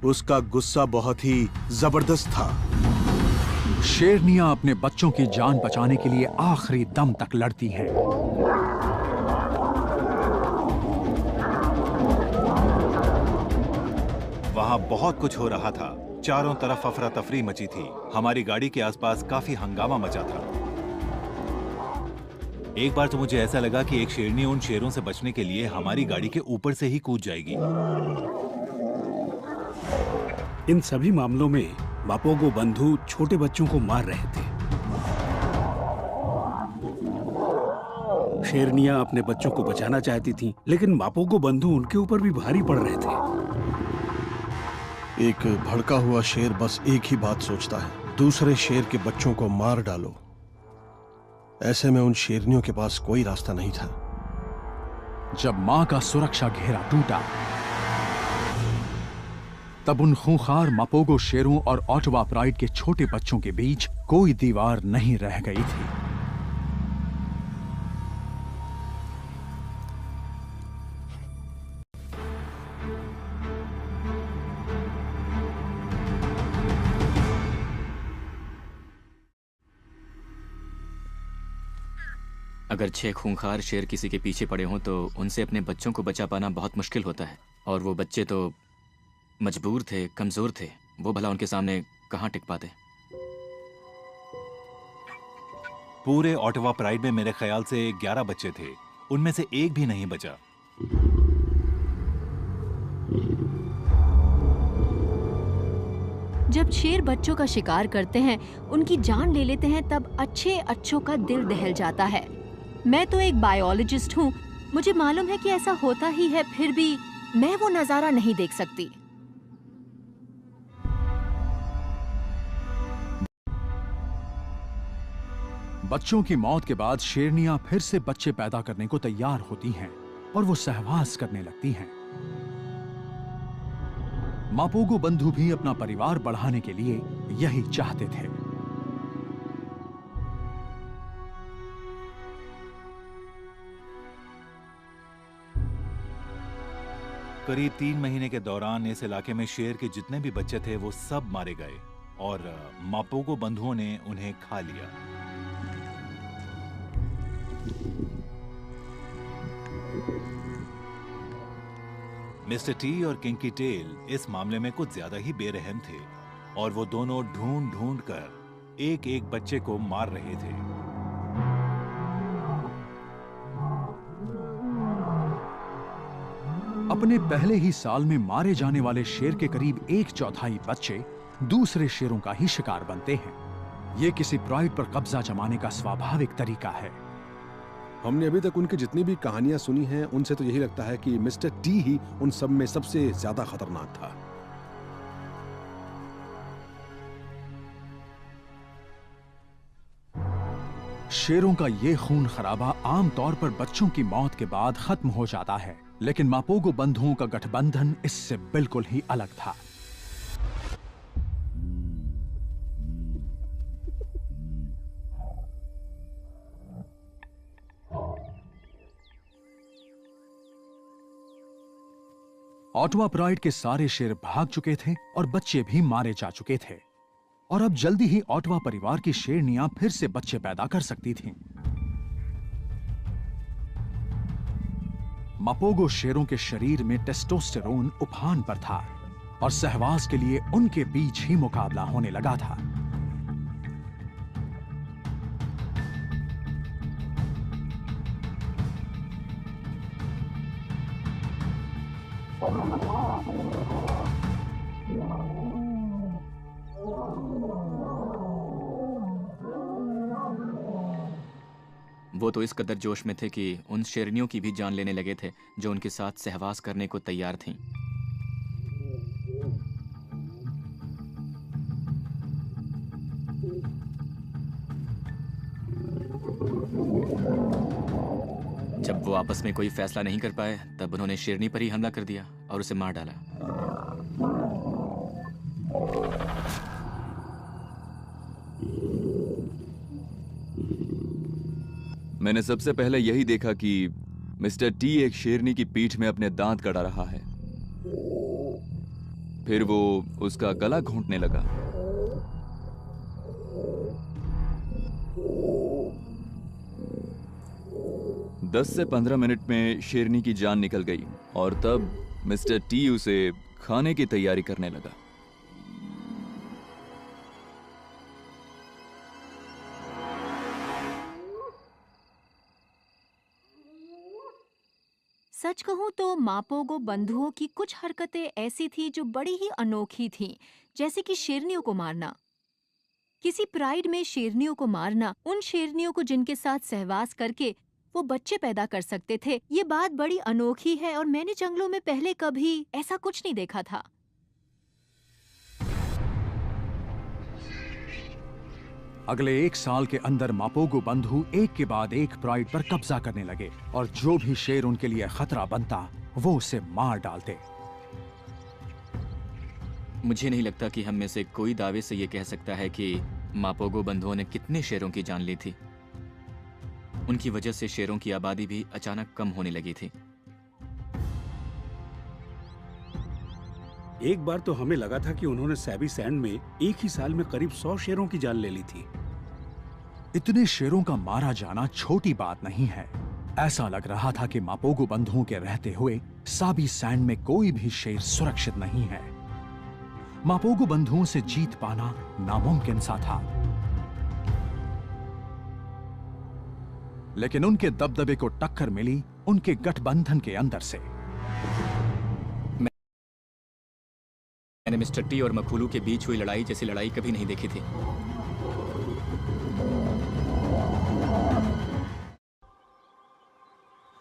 उसका गुस्सा बहुत ही जबरदस्त था। शेरनियां अपने बच्चों की जान बचाने के लिए आखिरी दम तक लड़ती हैं। वहां बहुत कुछ हो रहा था। चारों तरफ अफरा तफरी मची थी। हमारी गाड़ी के आसपास काफी हंगामा मचा था। एक बार तो मुझे ऐसा लगा कि एक शेरनी उन शेरों से बचने के लिए हमारी गाड़ी के ऊपर से ही कूद जाएगी। इन सभी मामलों में मापोगो बंधु छोटे बच्चों को मार रहे थे। शेरनियां अपने बच्चों को बचाना चाहती थीं, लेकिन मापोगो बंधु उनके ऊपर भी भारी पड़ रहे थे। एक भड़का हुआ शेर बस एक ही बात सोचता है, दूसरे शेर के बच्चों को मार डालो। ऐसे में उन शेरनियों के पास कोई रास्ता नहीं था। जब मां का सुरक्षा घेरा टूटा तब उन खूंखार मापोगो शेरों और ऑटवा प्राइड के छोटे बच्चों के बीच कोई दीवार नहीं रह गई थी। अगर 6 खूंखार शेर किसी के पीछे पड़े हों तो उनसे अपने बच्चों को बचा पाना बहुत मुश्किल होता है, और वो बच्चे तो मजबूर थे, कमजोर थे। वो भला उनके सामने कहाँ टिक पाते। पूरे ऑटवा प्राइड में मेरे ख्याल से 11 बच्चे थे, उनमें से एक भी नहीं बचा। जब शेर बच्चों का शिकार करते हैं, उनकी जान ले लेते हैं, तब अच्छों का दिल दहल जाता है। मैं तो एक बायोलॉजिस्ट हूँ, मुझे मालूम है कि ऐसा होता ही है, फिर भी मैं वो नजारा नहीं देख सकती। बच्चों की मौत के बाद शेरनियां फिर से बच्चे पैदा करने को तैयार होती हैं और वो सहवास करने लगती हैं। मापोगो बंधु भी अपना परिवार बढ़ाने के लिए यही चाहते थे। करीब 3 महीने के दौरान इस इलाके में शेर के जितने भी बच्चे थे वो सब मारे गए और मापोगो बंधुओं ने उन्हें खा लिया। मिस्टर टी और किंकी टेल इस मामले में कुछ ज्यादा ही बेरहम थे और वो दोनों ढूंढ ढूंढ कर एक एक बच्चे को मार रहे थे। अपने पहले ही साल में मारे जाने वाले शेर के करीब 1/4 बच्चे दूसरे शेरों का ही शिकार बनते हैं। ये किसी प्राइड पर कब्जा जमाने का स्वाभाविक तरीका है। हमने अभी तक उनकी जितनी भी कहानियां सुनी हैं, उनसे तो यही लगता है कि मिस्टर टी ही उन सब में सबसे ज्यादा खतरनाक था। शेरों का ये खून खराबा आमतौर पर बच्चों की मौत के बाद खत्म हो जाता है, लेकिन मापोगो बंधुओं का गठबंधन इससे बिल्कुल ही अलग था। ऑटवा प्राइड के सारे शेर भाग चुके थे और बच्चे भी मारे जा चुके थे, और अब जल्दी ही ऑटवा परिवार की शेरनियां फिर से बच्चे पैदा कर सकती थीं। मापोगो शेरों के शरीर में टेस्टोस्टेरोन उफान पर था और सहवास के लिए उनके बीच ही मुकाबला होने लगा था। वो तो इस कदर जोश में थे कि उन शेरनियों की भी जान लेने लगे थे जो उनके साथ सहवास करने को तैयार थीं। जब वो आपस में कोई फैसला नहीं कर पाए, तब उन्होंने शेरनी पर ही हमला कर दिया और उसे मार डाला। मैंने सबसे पहले यही देखा कि मिस्टर टी एक शेरनी की पीठ में अपने दांत गड़ा रहा है। फिर वो उसका गला घोंटने लगा। दस से 15 मिनट में शेरनी की जान निकल गई और तब मिस्टर टी उसे खाने की तैयारी करने लगा। सच कहूं तो मापोगो बंधुओं की कुछ हरकतें ऐसी थी जो बड़ी ही अनोखी थीं, जैसे कि शेरनियों को मारना। किसी प्राइड में शेरनियों को मारना, उन शेरनियों को जिनके साथ सहवास करके वो बच्चे पैदा कर सकते थे, ये बात बड़ी अनोखी है और मैंने जंगलों में पहले कभी ऐसा कुछ नहीं देखा था। अगले 1 साल के अंदर मापोगो बंधु एक के बाद एक प्राइड पर कब्जा करने लगे और जो भी शेर उनके लिए खतरा बनता वो उसे मार डालते। मुझे नहीं लगता कि हम में से कोई दावे से ये कह सकता है कि मापोगो बंधुओं ने कितने शेरों की जान ली थी। उनकी वजह से शेरों की आबादी भी अचानक कम होने लगी थी। एक बार तो हमें लगा था कि उन्होंने सैबी सैंड में एक ही साल में करीब 100 शेरों की जान ले ली थी। इतने शेरों का मारा जाना छोटी बात नहीं है। ऐसा लग रहा था कि मापोगो बंधुओं के रहते हुए साबी सैंड में कोई भी शेर सुरक्षित नहीं है। मापोगो बंधुओं से जीत पाना नामुमकिन सा था। लेकिन उनके दबदबे को टक्कर मिली उनके गठबंधन के अंदर से। मैंने मिस्टर टी और मखुलू के बीच हुई लड़ाई जैसी लड़ाई कभी नहीं देखी थी।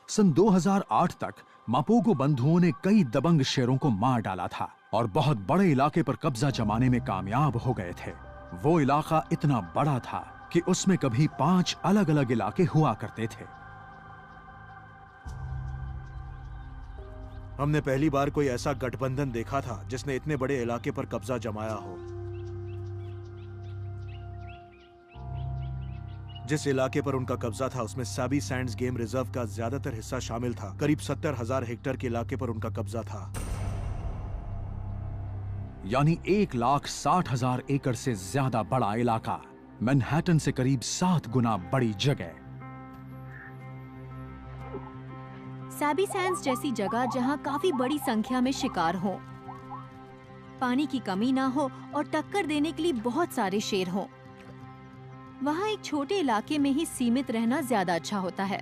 सन 2008 तक मापोगो बंधुओं ने कई दबंग शेरों को मार डाला था और बहुत बड़े इलाके पर कब्जा जमाने में कामयाब हो गए थे। वो इलाका इतना बड़ा था कि उसमें कभी 5 अलग-अलग इलाके हुआ करते थे। हमने पहली बार कोई ऐसा गठबंधन देखा था जिसने इतने बड़े इलाके पर कब्जा जमाया हो। जिस इलाके पर उनका कब्जा था उसमें साबी सैंड्स गेम रिजर्व का ज्यादातर हिस्सा शामिल था। करीब 70,000 हेक्टेयर के इलाके पर उनका कब्जा था। यानी 1,60,000 एकड़ से ज्यादा बड़ा इलाका, मैनहट्टन से करीब 7 गुना बड़ी जगह। सैबी सैंड्स जैसी जगह जहां काफी बड़ी संख्या में शिकार हो, पानी की कमी ना हो और टक्कर देने के लिए बहुत सारे शेर हों, वहां एक छोटे इलाके में ही सीमित रहना ज्यादा अच्छा होता है।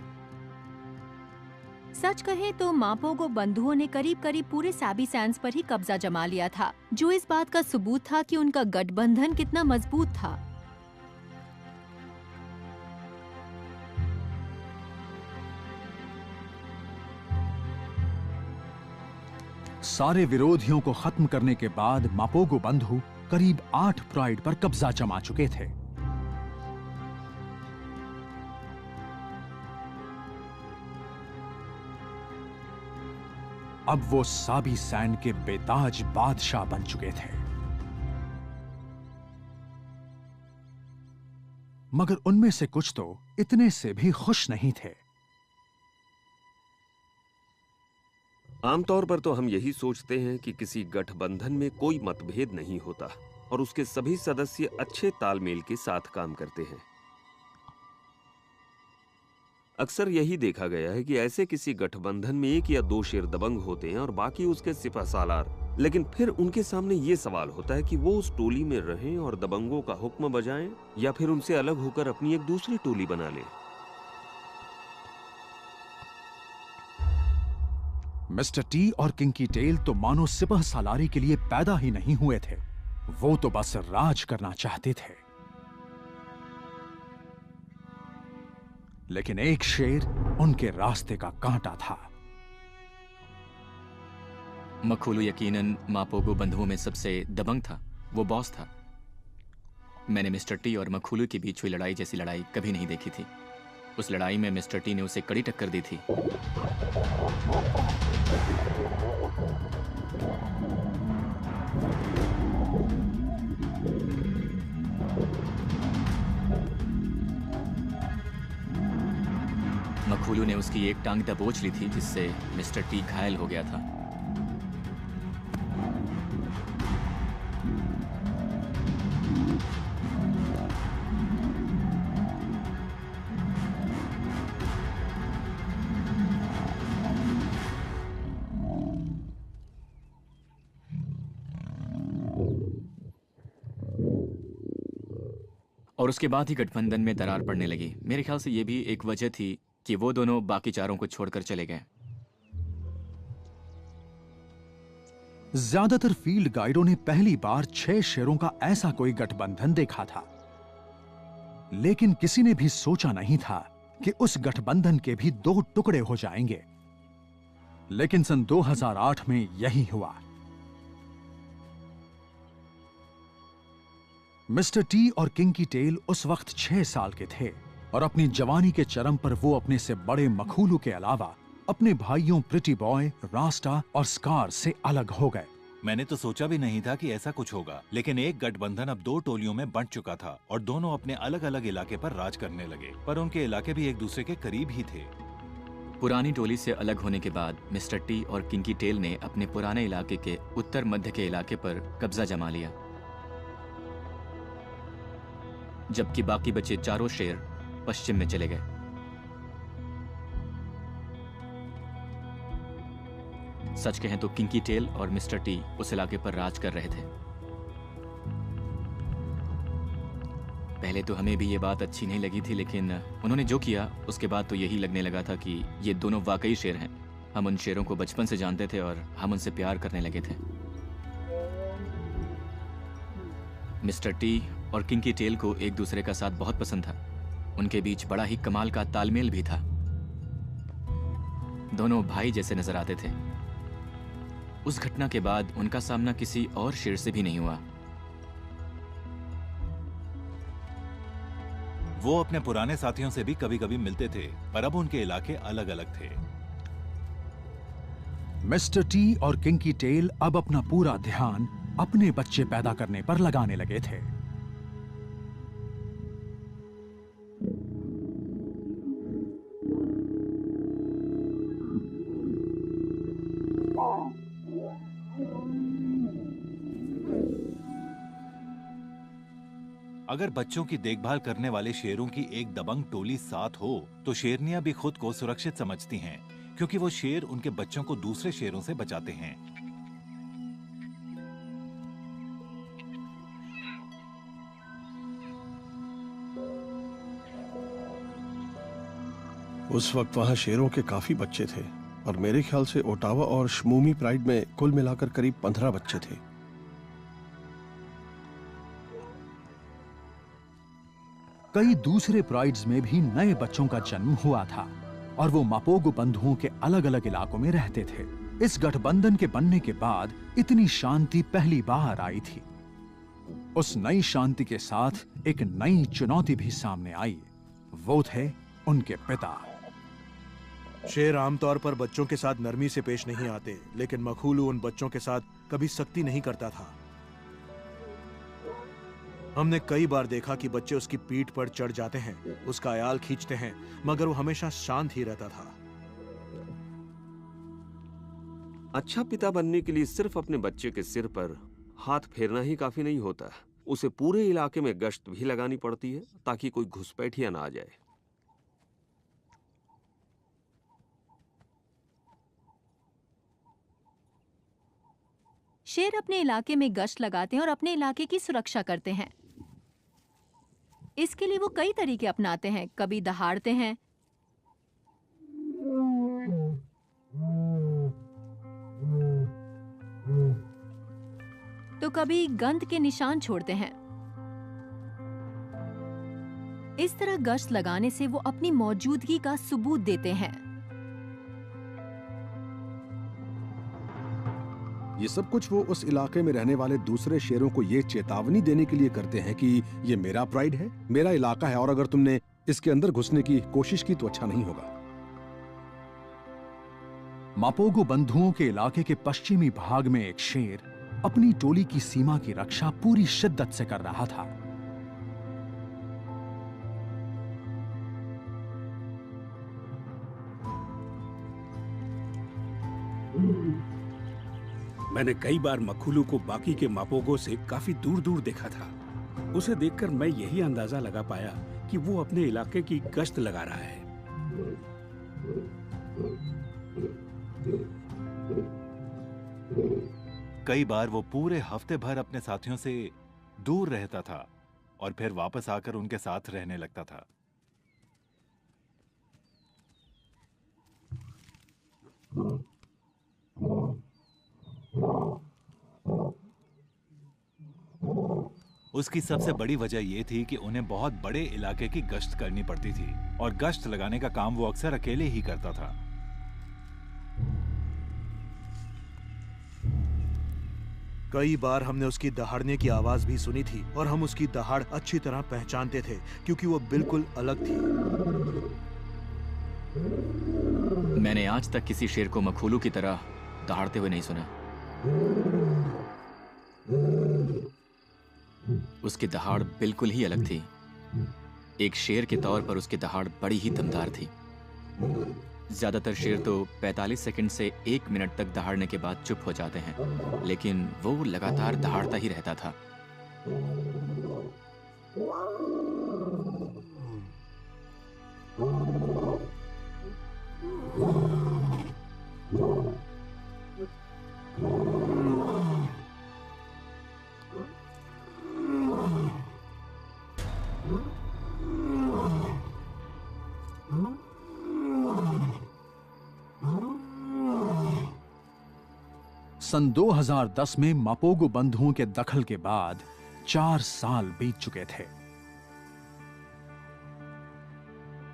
सच कहे तो मापोगो बंधुओं ने करीब करीब पूरे सैबी सैंड्स पर ही कब्जा जमा लिया था, जो इस बात का सबूत था कि उनका गठबंधन कितना मजबूत था। सारे विरोधियों को खत्म करने के बाद मापोगो बंधु करीब 8 प्राइड पर कब्जा जमा चुके थे। अब वो साबी सैंड के बेताज बादशाह बन चुके थे। मगर उनमें से कुछ तो इतने से भी खुश नहीं थे। आमतौर पर तो हम यही सोचते हैं कि किसी गठबंधन में कोई मतभेद नहीं होता और उसके सभी सदस्य अच्छे तालमेल के साथ काम करते हैं। अक्सर यही देखा गया है कि ऐसे किसी गठबंधन में 1 या 2 शेर दबंग होते हैं और बाकी उसके सिपहसालार। लेकिन फिर उनके सामने ये सवाल होता है कि वो उस टोली में रहें और दबंगों का हुक्म बजाएं या फिर उनसे अलग होकर अपनी एक दूसरी टोली बना लें। मिस्टर टी और किंकी टेल तो मानो सिपह सालारी के लिए पैदा ही नहीं हुए थे। वो तो बस राज करना चाहते थे। लेकिन एक शेर उनके रास्ते का कांटा था। मखुलू यकीनन मापोगो बंधुओं में सबसे दबंग था। वो बॉस था। मैंने मिस्टर टी और मखुलू के बीच हुई लड़ाई जैसी लड़ाई कभी नहीं देखी थी। उस लड़ाई में मिस्टर टी ने उसे कड़ी टक्कर दी थी। मखुलू ने उसकी एक टांग दबोच ली थी जिससे मिस्टर टी घायल हो गया था। और उसके बाद ही गठबंधन में दरार पड़ने लगी। मेरे ख्याल से ये भी एक वजह थी कि वो दोनों बाकी चारों को छोड़कर चले गए। ज्यादातर फील्ड गाइडों ने पहली बार 6 शेरों का ऐसा कोई गठबंधन देखा था, लेकिन किसी ने भी सोचा नहीं था कि उस गठबंधन के भी 2 टुकड़े हो जाएंगे। लेकिन सन 2008 में यही हुआ। मिस्टर टी और किंकी टेल उस वक्त 6 साल के थे और अपनी जवानी के चरम पर वो अपने से बड़े मखुलू के अलावा अपने भाइयों प्रिटी बॉय, रास्टा और स्कार से अलग हो गए। मैंने तो सोचा भी नहीं था कि ऐसा कुछ होगा, लेकिन एक गठबंधन अब 2 टोलियों में बंट चुका था और दोनों अपने अलग अलग इलाके पर राज करने लगे, पर उनके इलाके भी एक दूसरे के करीब ही थे। पुरानी टोली से अलग होने के बाद मिस्टर टी और किंकी टेल ने अपने पुराने इलाके के उत्तर मध्य के इलाके पर कब्जा जमा लिया, जबकि बाकी बचे चारों शेर पश्चिम में चले गए। सच कहें तो किंकी टेल और मिस्टर टी उस इलाके पर राज कर रहे थे। पहले तो हमें भी ये बात अच्छी नहीं लगी थी, लेकिन उन्होंने जो किया उसके बाद तो यही लगने लगा था कि ये दोनों वाकई शेर हैं। हम उन शेरों को बचपन से जानते थे और हम उनसे प्यार करने लगे थे। मिस्टर टी और किंकी टेल को एक दूसरे का साथ बहुत पसंद था। उनके बीच बड़ा ही कमाल का तालमेल भी था। दोनों भाई जैसे नजर आते थे। उस घटना के बाद उनका सामना किसी और शेर से भी नहीं हुआ। वो अपने पुराने साथियों से भी कभी-कभी मिलते थे, पर अब उनके इलाके अलग-अलग थे। मिस्टर टी और किंकी टेल अब अपना पूरा ध्यान अपने बच्चे पैदा करने पर लगाने लगे थे। अगर बच्चों की देखभाल करने वाले शेरों की एक दबंग टोली साथ हो, तो शेरनियां भी खुद को सुरक्षित समझती हैं, क्योंकि वो शेर उनके बच्चों को दूसरे शेरों से बचाते हैं। उस वक्त वहां शेरों के काफी बच्चे थे और मेरे ख्याल से ओटावा और शमूमी प्राइड में कुल मिलाकर करीब 15 बच्चे थे। कई दूसरे प्राइड्स में भी नए बच्चों का जन्म हुआ था और वो मापोगो बंधुओं के अलग अलग इलाकों में रहते थे। इस गठबंधन के बनने के बाद इतनी शांति पहली बार आई थी। उस नई शांति के साथ एक नई चुनौती भी सामने आई। वो थे उनके पिता। शेर आमतौर पर बच्चों के साथ नरमी से पेश नहीं आते, लेकिन मखूलू उन बच्चों के साथ कभी सख्ती नहीं करता था। हमने कई बार देखा कि बच्चे उसकी पीठ पर चढ़ जाते हैं, उसका आयाल खींचते हैं, मगर वो हमेशा शांत ही रहता था। अच्छा पिता बनने के लिए सिर्फ अपने बच्चे के सिर पर हाथ फेरना ही काफी नहीं होता, उसे पूरे इलाके में गश्त भी लगानी पड़ती है ताकि कोई घुसपैठिया ना आ जाए। शेर अपने इलाके में गश्त लगाते हैं और अपने इलाके की सुरक्षा करते हैं। इसके लिए वो कई तरीके अपनाते हैं। कभी दहाड़ते हैं, तो कभी गंध के निशान छोड़ते हैं। इस तरह गश्त लगाने से वो अपनी मौजूदगी का सबूत देते हैं। ये सब कुछ वो उस इलाके में रहने वाले दूसरे शेरों को ये चेतावनी देने के लिए करते हैं कि ये मेरा प्राइड है, मेरा इलाका है, और अगर तुमने इसके अंदर घुसने की कोशिश की तो अच्छा नहीं होगा। मापोगो बंधुओं के इलाके के पश्चिमी भाग में एक शेर अपनी टोली की सीमा की रक्षा पूरी शिद्दत से कर रहा था। मैंने कई बार मखुलू को बाकी के मापोगो से काफी दूर दूर देखा था। उसे देखकर मैं यही अंदाजा लगा पाया कि वो अपने इलाके की गश्त लगा रहा है। कई बार वो पूरे हफ्ते भर अपने साथियों से दूर रहता था और फिर वापस आकर उनके साथ रहने लगता था। उसकी सबसे बड़ी वजह यह थी कि उन्हें बहुत बड़े इलाके की गश्त करनी पड़ती थी और गश्त लगाने का काम वो अक्सर अकेले ही करता था। कई बार हमने उसकी दहाड़ने की आवाज भी सुनी थी और हम उसकी दहाड़ अच्छी तरह पहचानते थे क्योंकि वो बिल्कुल अलग थी। मैंने आज तक किसी शेर को मखूलू की तरह दहाड़ते हुए नहीं सुना। उसकी दहाड़ बिल्कुल ही अलग थी। एक शेर के तौर पर उसकी दहाड़ बड़ी ही दमदार थी। ज्यादातर शेर तो 45 सेकंड से 1 मिनट तक दहाड़ने के बाद चुप हो जाते हैं, लेकिन वो लगातार दहाड़ता ही रहता था। सन 2010 में मापोगो बंधुओं के दखल के बाद 4 साल बीत चुके थे।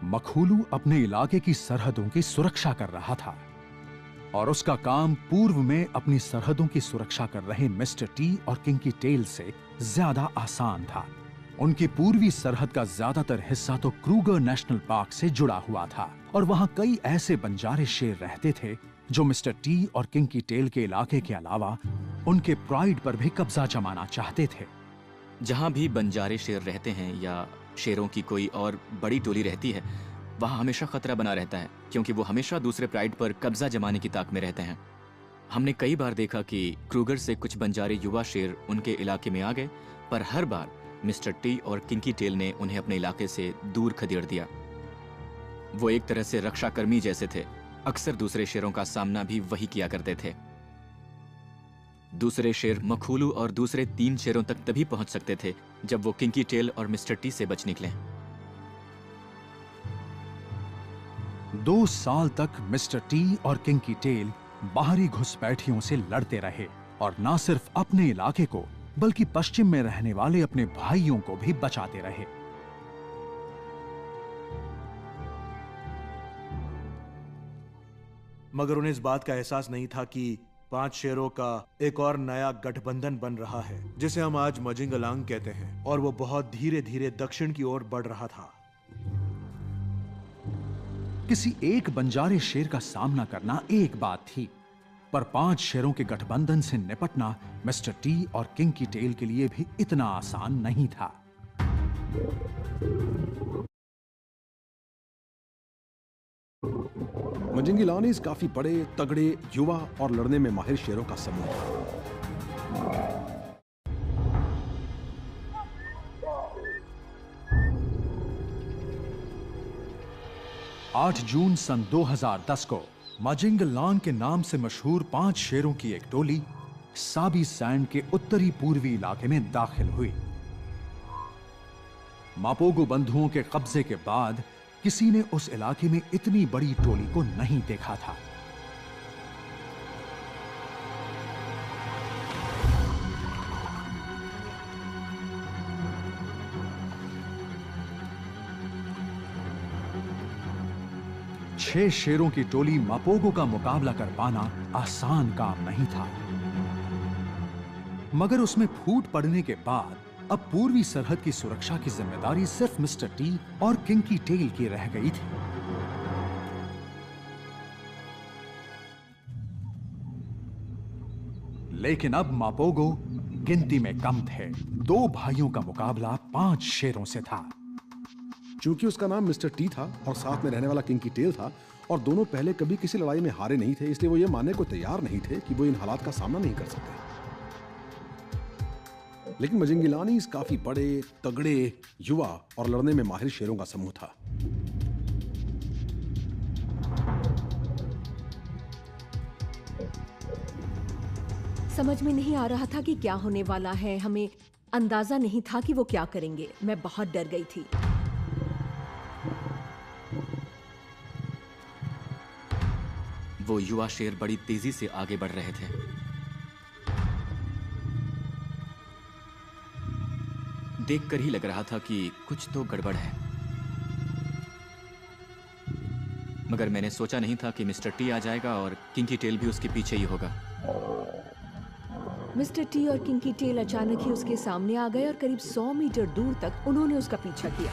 मखूलू अपने इलाके की सरहदों की सुरक्षा कर रहा था और उसका काम पूर्व में अपनी सरहदों की सुरक्षा कर रहे मिस्टर टी और किंकी टेल से ज्यादा आसान था। उनकी पूर्वी सरहद का ज्यादातर हिस्सा तो क्रूगर नेशनल पार्क से जुड़ा हुआ था और वहां कई ऐसे बंजारे शेर रहते थे जो मिस्टर टी और किंकी टेल के इलाके के अलावा उनके प्राइड पर भी कब्जा जमाना चाहते थे। जहां भी बंजारे शेर रहते हैं या शेरों की कोई और बड़ी टोली रहती है, वहां हमेशा खतरा बना रहता है, क्योंकि वो हमेशा दूसरे प्राइड पर कब्जा जमाने की ताक में रहते हैं। हमने कई बार देखा कि क्रूगर से कुछ बंजारे युवा शेर उनके इलाके में आ गए, पर हर बार मिस्टर टी और किंकी टेल ने उन्हें अपने इलाके से दूर खदेड़ दिया। वो एक तरह से रक्षाकर्मी जैसे थे। अक्सर दूसरे शेरों का सामना भी वही किया करते थे। दूसरे शेर मखूलू और दूसरे 3 शेरों तक तभी पहुंच सकते थे जब वो किंकी टेल और मिस्टर टी से बच निकले। 2 साल तक मिस्टर टी और किंकी टेल बाहरी घुसपैठियों से लड़ते रहे और न सिर्फ अपने इलाके को बल्कि पश्चिम में रहने वाले अपने भाइयों को भी बचाते रहे। मगर उन्हें इस बात का एहसास नहीं था कि 5 शेरों का एक और नया गठबंधन बन रहा है, जिसे हम आज मजिंगलांग कहते हैं, और वो बहुत धीरे धीरे दक्षिण की ओर बढ़ रहा था। किसी एक बंजारे शेर का सामना करना एक बात थी, पर 5 शेरों के गठबंधन से निपटना मिस्टर टी और किंकी टेल के लिए भी इतना आसान नहीं था। मजिंगिलानीज काफी बड़े, तगड़े, युवा और लड़ने में माहिर शेरों का समूह था। 8 जून सन 2010 को मजिंगलांग के नाम से मशहूर 5 शेरों की एक टोली साबी सैंड के उत्तरी पूर्वी इलाके में दाखिल हुई। मापोगो बंधुओं के कब्जे के बाद किसी ने उस इलाके में इतनी बड़ी टोली को नहीं देखा था। छह शेरों की टोली मापोगो का मुकाबला कर पाना आसान काम नहीं था, मगर उसमें फूट पड़ने के बाद अब पूर्वी सरहद की सुरक्षा की जिम्मेदारी सिर्फ मिस्टर टी और किंकी टेल की रह गई थी। लेकिन अब मापोगो गिनती में कम थे। 2 भाइयों का मुकाबला 5 शेरों से था। चूंकि उसका नाम मिस्टर टी था और साथ में रहने वाला किंकी टेल था और दोनों पहले कभी किसी लड़ाई में हारे नहीं थे, इसलिए वो ये मानने को तैयार नहीं थे कि वो इन हालात का सामना नहीं कर सकते। लेकिन मजिंगिलानीज काफी बड़े, तगड़े, युवा और लड़ने में माहिर शेरों का समूह था। समझ में नहीं आ रहा था कि क्या होने वाला है। हमें अंदाजा नहीं था कि वो क्या करेंगे। मैं बहुत डर गई थी। वो युवा शेर बड़ी तेजी से आगे बढ़ रहे थे। देखकर ही लग रहा था कि कुछ तो गड़बड़ है, मगर मैंने सोचा नहीं था कि मिस्टर टी आ जाएगा और किंकी टेल भी उसके पीछे ही होगा। मिस्टर टी और किंकी टेल अचानक ही उसके सामने आ गए और करीब 100 मीटर दूर तक उन्होंने उसका पीछा किया।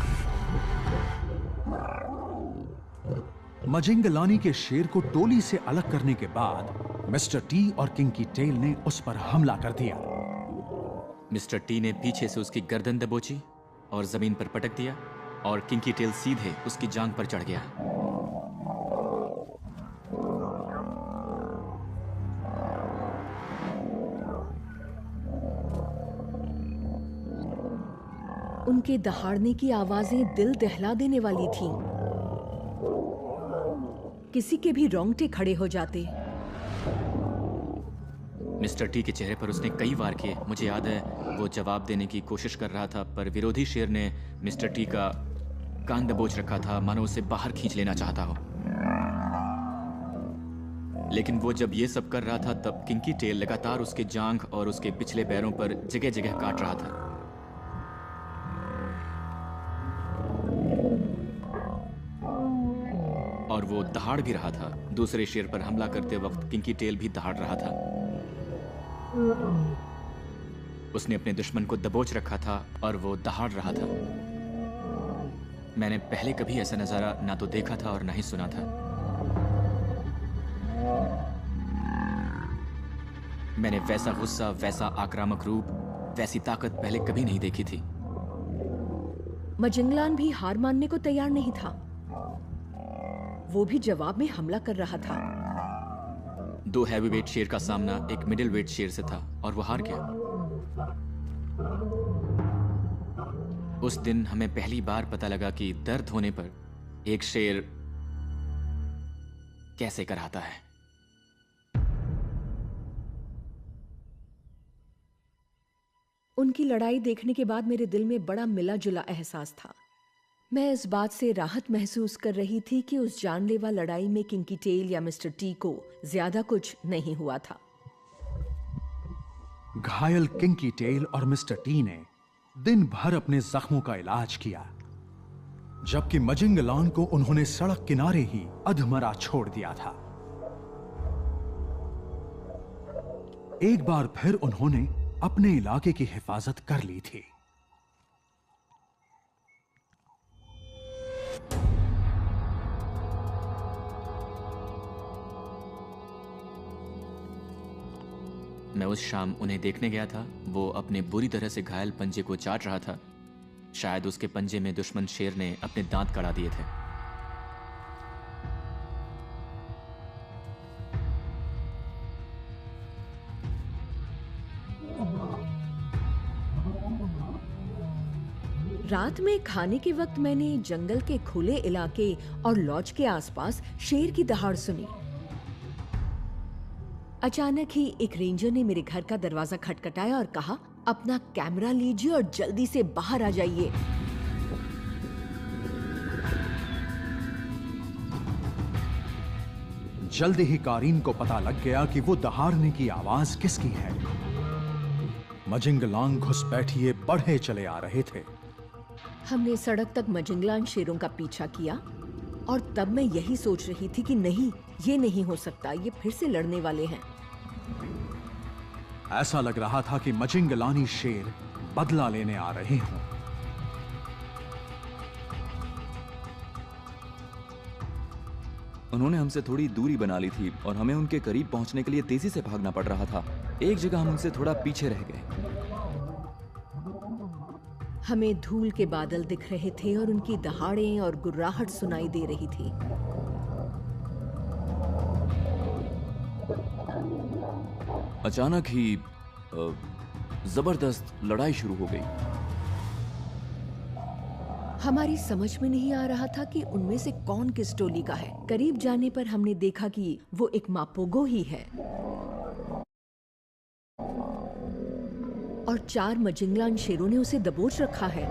मजिंगलानी के शेर को टोली से अलग करने के बाद मिस्टर टी और किंकी टेल ने उस पर हमला कर दिया। मिस्टर टी ने पीछे से उसकी गर्दन दबोची और जमीन पर पटक दिया और किंकी टेल सीधे उसकी जांघ पर चढ़ गया। उनके दहाड़ने की आवाजें दिल दहला देने वाली थीं। किसी के भी रोंगटे खड़े हो जाते। मिस्टर टी के चेहरे पर उसने कई वार किए। मुझे याद है वो जवाब देने की कोशिश कर रहा था, पर विरोधी शेर ने मिस्टर टी का कान दबोच रखा था, मानो उसे बाहर खींच लेना चाहता हो। लेकिन वो जब ये सब कर रहा था तब किंकी टेल लगातार उसके जांघ और उसके पिछले पैरों पर जगह जगह काट रहा था। और वो दहाड़ भी रहा था। दूसरे शेर पर हमला करते वक्त किंकी टेल भी दहाड़ रहा था। उसने अपने दुश्मन को दबोच रखा था और वो दहाड़ रहा था। मैंने पहले कभी ऐसा नजारा ना तो देखा था और ना ही सुना था। मैंने वैसा गुस्सा, वैसा आक्रामक रूप, वैसी ताकत पहले कभी नहीं देखी थी। मजिंगलान भी हार मानने को तैयार नहीं था। वो भी जवाब में हमला कर रहा था। 2 हैवीवेट शेर का सामना एक मिडिल वेट शेर से था और वो हार गया। उस दिन हमें पहली बार पता लगा कि दर्द होने पर एक शेर कैसे कराता है। उनकी लड़ाई देखने के बाद मेरे दिल में बड़ा मिला जुला एहसास था। मैं इस बात से राहत महसूस कर रही थी कि उस जानलेवा लड़ाई में किंकी टेल या मिस्टर टी को ज्यादा कुछ नहीं हुआ था। घायल किंकी टेल और मिस्टर टी ने दिन भर अपने जख्मों का इलाज किया, जबकि मजिंगलान को उन्होंने सड़क किनारे ही अधमरा छोड़ दिया था। एक बार फिर उन्होंने अपने इलाके की हिफाजत कर ली थी। मैं उस शाम उन्हें देखने गया था। वो अपने बुरी तरह से घायल पंजे को चाट रहा था। शायद उसके पंजे में दुश्मन शेर ने अपने दांत कड़ा दिए थे। रात में खाने के वक्त मैंने जंगल के खुले इलाके और लॉज के आसपास शेर की दहाड़ सुनी। अचानक ही एक रेंजर ने मेरे घर का दरवाजा खटखटाया और कहा, अपना कैमरा लीजिए और जल्दी से बाहर आ जाइए। जल्दी ही कारीन को पता लग गया कि वो दहाड़ने की आवाज किसकी है। मजिंगलान घुसपैठिए बढ़े चले आ रहे थे। हमने सड़क तक मजिंगलान शेरों का पीछा किया और तब मैं यही सोच रही थी कि नहीं, ये नहीं हो सकता, ये फिर से लड़ने वाले हैं। ऐसा लग रहा था कि मजिंगलानी शेर बदला लेने आ रहे हों। उन्होंने हमसे थोड़ी दूरी बना ली थी और हमें उनके करीब पहुंचने के लिए तेजी से भागना पड़ रहा था। एक जगह हम उनसे थोड़ा पीछे रह गए। हमें धूल के बादल दिख रहे थे और उनकी दहाड़ें और गुर्राहट सुनाई दे रही थी। अचानक ही जबरदस्त लड़ाई शुरू हो गई। हमारी समझ में नहीं आ रहा था कि उनमें से कौन किस टोली का है। करीब जाने पर हमने देखा कि वो एक मापोगो ही है और 4 मजिंगलान शेरों ने उसे दबोच रखा है।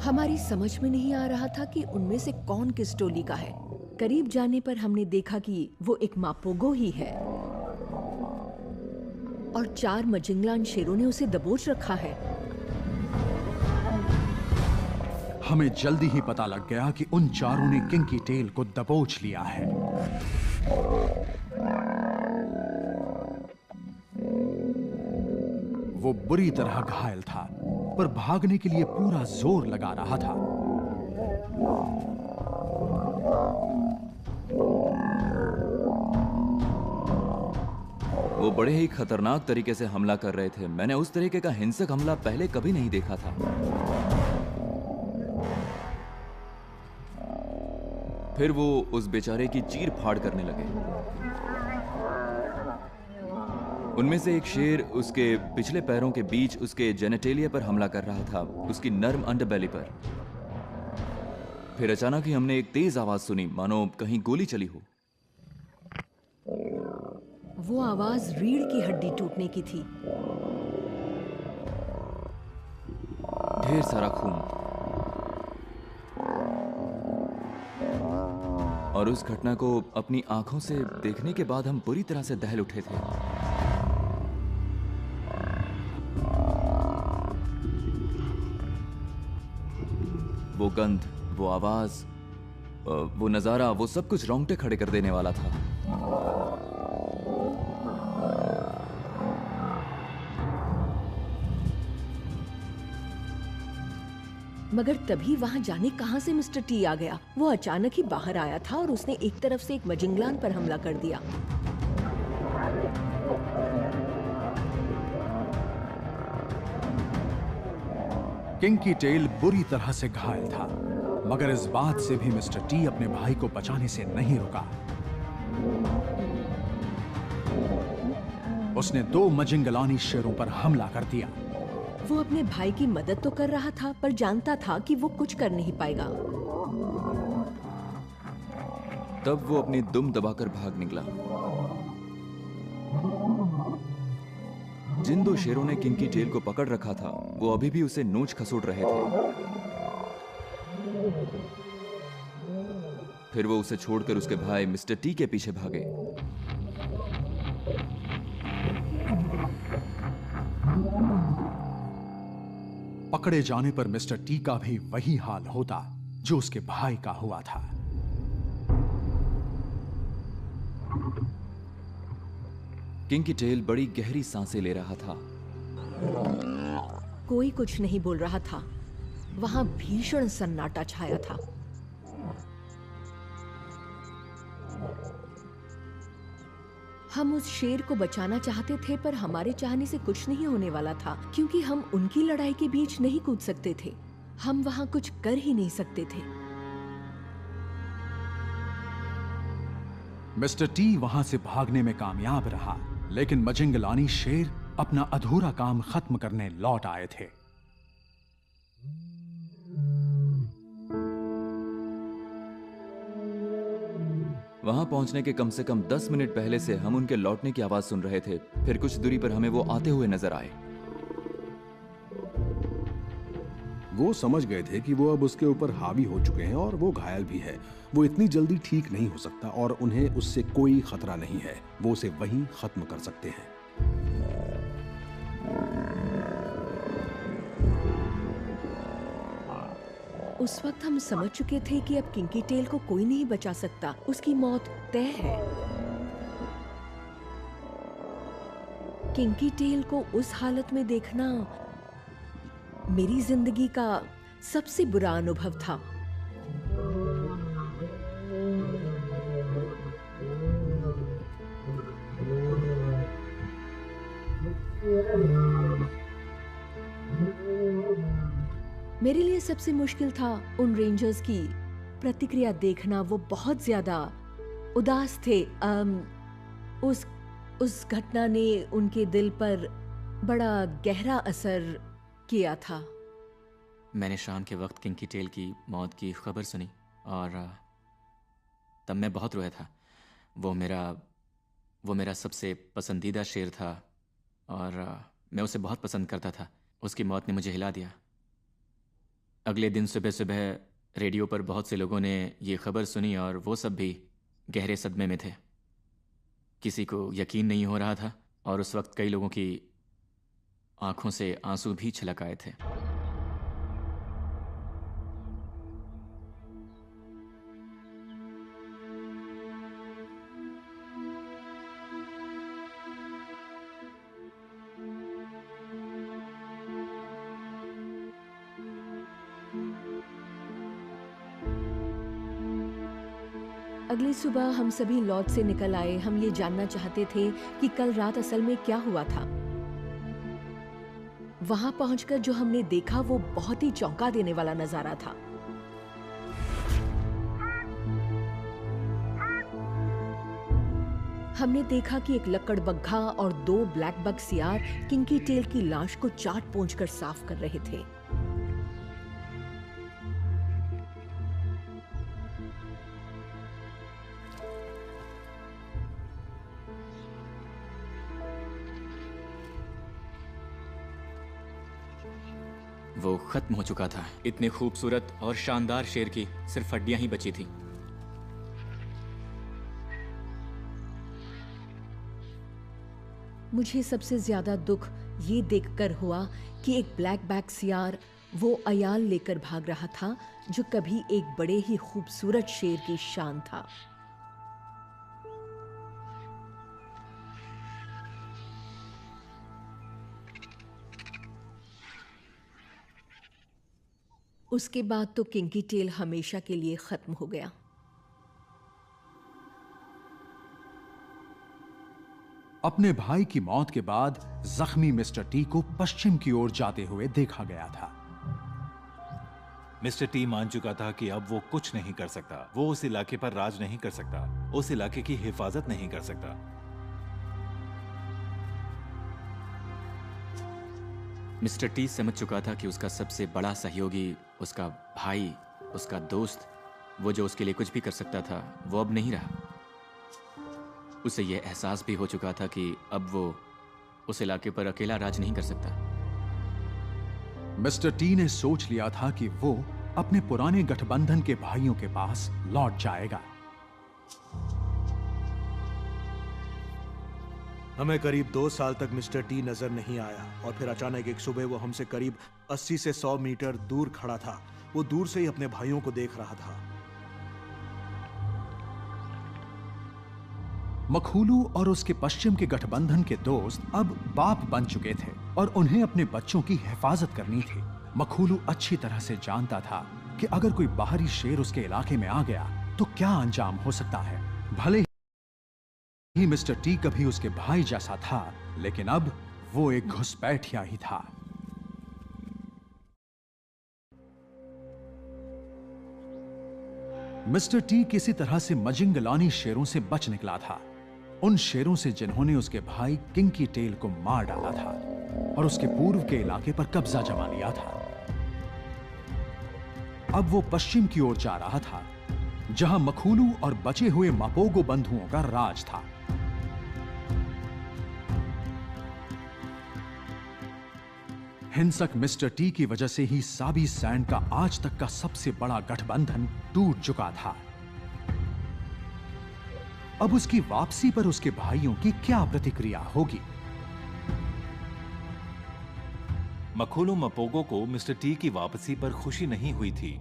हमारी समझ में नहीं आ रहा था कि उनमें से कौन किस टोली का है। करीब जाने पर हमने देखा कि वो एक मापोगो ही है और 4 मजिंगलान शेरों ने उसे दबोच रखा है। हमें जल्दी ही पता लग गया कि उन चारों ने किंकी टेल को दबोच लिया है। वो बुरी तरह घायल था, पर भागने के लिए पूरा जोर लगा रहा था। वो बड़े ही खतरनाक तरीके से हमला कर रहे थे। मैंने उस तरीके का हिंसक हमला पहले कभी नहीं देखा था। फिर वो उस बेचारे की चीर फाड़ करने लगे। उनमें से एक शेर उसके पिछले पैरों के बीच उसके जेनेटेलिया पर हमला कर रहा था, उसकी नर्म अंडरबेली पर। फिर अचानक ही हमने एक तेज आवाज सुनी, मानो कहीं गोली चली हो। वो आवाज रीढ़ की हड्डी टूटने की थी। ढेर सारा खून। और उस घटना को अपनी आंखों से देखने के बाद हम बुरी तरह से दहल उठे थे। वो गंध, वो आवाज, वो नजारा, वो सब कुछ रोंगटे खड़े कर देने वाला था। मगर तभी वहां जाने कहां से मिस्टर टी आ गया। वो अचानक ही बाहर आया था और उसने एक तरफ से एक मजिंगलान पर हमला कर दिया। किंकी टेल बुरी तरह से घायल था, मगर इस बात से भी मिस्टर टी अपने भाई को बचाने से नहीं रुका। उसने 2 मजिंगलानी शेरों पर हमला कर दिया। वो अपने भाई की मदद तो कर रहा था, पर जानता था कि वो कुछ कर नहीं पाएगा। तब वो अपनी दुम दबाकर भाग निकला। जिन 2 शेरों ने किंकी टेल को पकड़ रखा था, वो अभी भी उसे नोच खसोट रहे थे। फिर वो उसे छोड़कर उसके भाई मिस्टर टी के पीछे भागे। पकड़े जाने पर मिस्टर टी का भी वही हाल होता जो उसके भाई का हुआ था। किंकी टेल बड़ी गहरी सांसें ले रहा था। कोई कुछ नहीं बोल रहा था। वहां भीषण सन्नाटा छाया था। हम उस शेर को बचाना चाहते थे, पर हमारे चाहने से कुछ नहीं होने वाला था, क्योंकि हम उनकी लड़ाई के बीच नहीं कूद सकते थे। हम वहां कुछ कर ही नहीं सकते थे। मिस्टर टी वहां से भागने में कामयाब रहा, लेकिन मजिंगलानी शेर अपना अधूरा काम खत्म करने लौट आए थे। वहां पहुंचने के कम से कम 10 मिनट पहले से हम उनके लौटने की आवाज सुन रहे थे। फिर कुछ दूरी पर हमें वो आते हुए नजर आए। वो समझ गए थे कि वो अब उसके ऊपर हावी हो चुके हैं और वो घायल भी है। वो इतनी जल्दी ठीक नहीं हो सकता और उन्हें उससे कोई खतरा नहीं है। वो उसे वहीं खत्म कर सकते हैं। उस वक्त हम समझ चुके थे कि अब किंकी टेल को कोई नहीं बचा सकता। उसकी मौत तय है। किंकी टेल को उस हालत में देखना मेरी जिंदगी का सबसे बुरा अनुभव था। मेरे लिए सबसे मुश्किल था उन रेंजर्स की प्रतिक्रिया देखना। वो बहुत ज्यादा उदास थे। उस घटना ने उनके दिल पर बड़ा गहरा असर किया था। मैंने शाम के वक्त किंकी टेल की मौत की खबर सुनी और तब मैं बहुत रोया था। वो मेरा सबसे पसंदीदा शेर था और मैं उसे बहुत पसंद करता था। उसकी मौत ने मुझे हिला दिया। अगले दिन सुबह सुबह रेडियो पर बहुत से लोगों ने ये खबर सुनी और वो सब भी गहरे सदमे में थे। किसी को यकीन नहीं हो रहा था और उस वक्त कई लोगों की आंखों से आंसू भी छलक आए थे। अगली सुबह हम सभी लॉज से निकल आए। हम ये जानना चाहते थे कि कल रात असल में क्या हुआ था। वहां पहुंचकर जो हमने देखा वो बहुत ही चौंका देने वाला नजारा था। हमने देखा कि एक लकड़बग्घा और 2 ब्लैक बग सियार किंकी टेल की लाश को चाट पोंछकर साफ कर रहे थे। वो खत्म हो चुका था। इतने खूबसूरत और शानदार शेर की सिर्फ हड्डियां ही बची थी। मुझे सबसे ज्यादा दुख ये देखकर हुआ कि एक ब्लैक बैक सियार वो अयाल लेकर भाग रहा था जो कभी एक बड़े ही खूबसूरत शेर की शान था। उसके बाद तो किंकी टेल हमेशा के लिए खत्म हो गया। अपने भाई की मौत के बाद जख्मी मिस्टर टी को पश्चिम की ओर जाते हुए देखा गया था। मिस्टर टी मान चुका था कि अब वो कुछ नहीं कर सकता। वो उस इलाके पर राज नहीं कर सकता, उस इलाके की हिफाजत नहीं कर सकता। मिस्टर टी समझ चुका था कि उसका सबसे बड़ा सहयोगी, उसका भाई, उसका दोस्त, वो जो उसके लिए कुछ भी कर सकता था, वो अब नहीं रहा। उसे यह एहसास भी हो चुका था कि अब वो उस इलाके पर अकेला राज नहीं कर सकता। मिस्टर टी ने सोच लिया था कि वो अपने पुराने गठबंधन के भाइयों के पास लौट जाएगा। हमें करीब 2 साल तक मिस्टर टी नजर नहीं आया और फिर अचानक एक सुबह वो हमसे करीब 80 से 100 मीटर दूर खड़ा था। वो दूर से ही अपने भाइयों को देख रहा था। मखूलू और उसके पश्चिम के गठबंधन के दोस्त अब बाप बन चुके थे और उन्हें अपने बच्चों की हिफाजत करनी थी। मखूलू अच्छी तरह से जानता था कि अगर कोई बाहरी शेर उसके इलाके में आ गया तो क्या अंजाम हो सकता है। भले ही मिस्टर टी कभी उसके भाई जैसा था, लेकिन अब वो एक घुसपैठिया ही था। मिस्टर टी किसी तरह से मजिंगलानी शेरों से बच निकला था, उन शेरों से जिन्होंने उसके भाई किंकी टेल को मार डाला था और उसके पूर्व के इलाके पर कब्जा जमा लिया था। अब वो पश्चिम की ओर जा रहा था, जहां मखूलू और बचे हुए मापोगो बंधुओं का राज था। हिंसक मिस्टर टी की वजह से ही साबी सैंड का आज तक का सबसे बड़ा गठबंधन टूट चुका था। अब उसकी वापसी पर उसके भाइयों की क्या प्रतिक्रिया होगी? मखूलू मपोगो को मिस्टर टी की वापसी पर खुशी नहीं हुई थी,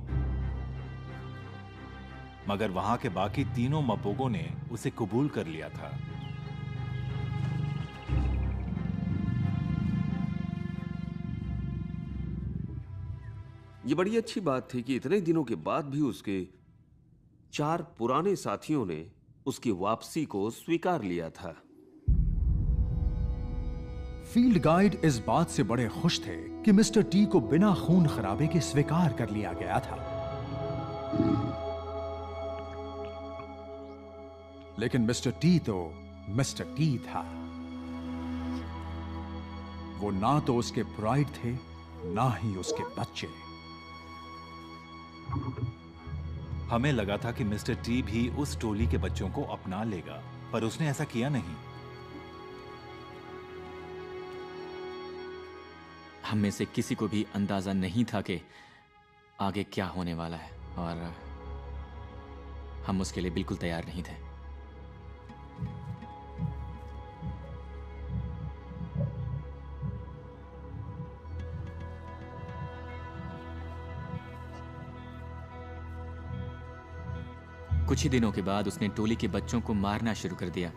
मगर वहां के बाकी तीनों मपोगो ने उसे कबूल कर लिया था। ये बड़ी अच्छी बात थी कि इतने दिनों के बाद भी उसके 4 पुराने साथियों ने उसकी वापसी को स्वीकार लिया था। फील्ड गाइड इस बात से बड़े खुश थे कि मिस्टर टी को बिना खून खराबे के स्वीकार कर लिया गया था। लेकिन मिस्टर टी तो मिस्टर टी था। वो ना तो उसके ब्राइड थे, ना ही उसके बच्चे। हमें लगा था कि मिस्टर टी भी उस टोली के बच्चों को अपना लेगा, पर उसने ऐसा किया नहीं। हम में से किसी को भी अंदाजा नहीं था कि आगे क्या होने वाला है और हम उसके लिए बिल्कुल तैयार नहीं थे। कुछ ही दिनों के बाद उसने टोली के बच्चों को मारना शुरू कर दिया।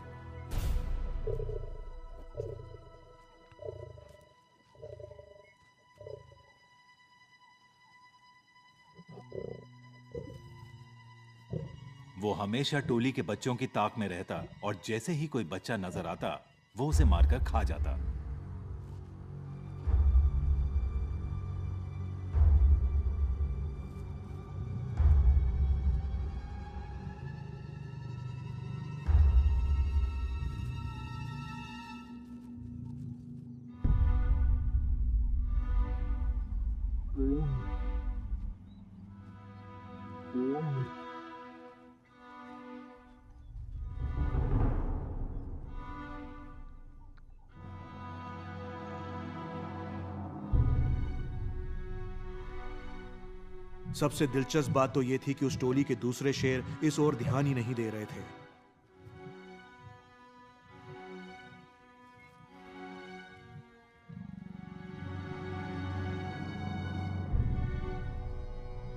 वो हमेशा टोली के बच्चों की ताक में रहता और जैसे ही कोई बच्चा नजर आता वो उसे मारकर खा जाता। सबसे दिलचस्प बात तो यह थी कि उस टोली के दूसरे शेर इस ओर ध्यान ही नहीं दे रहे थे।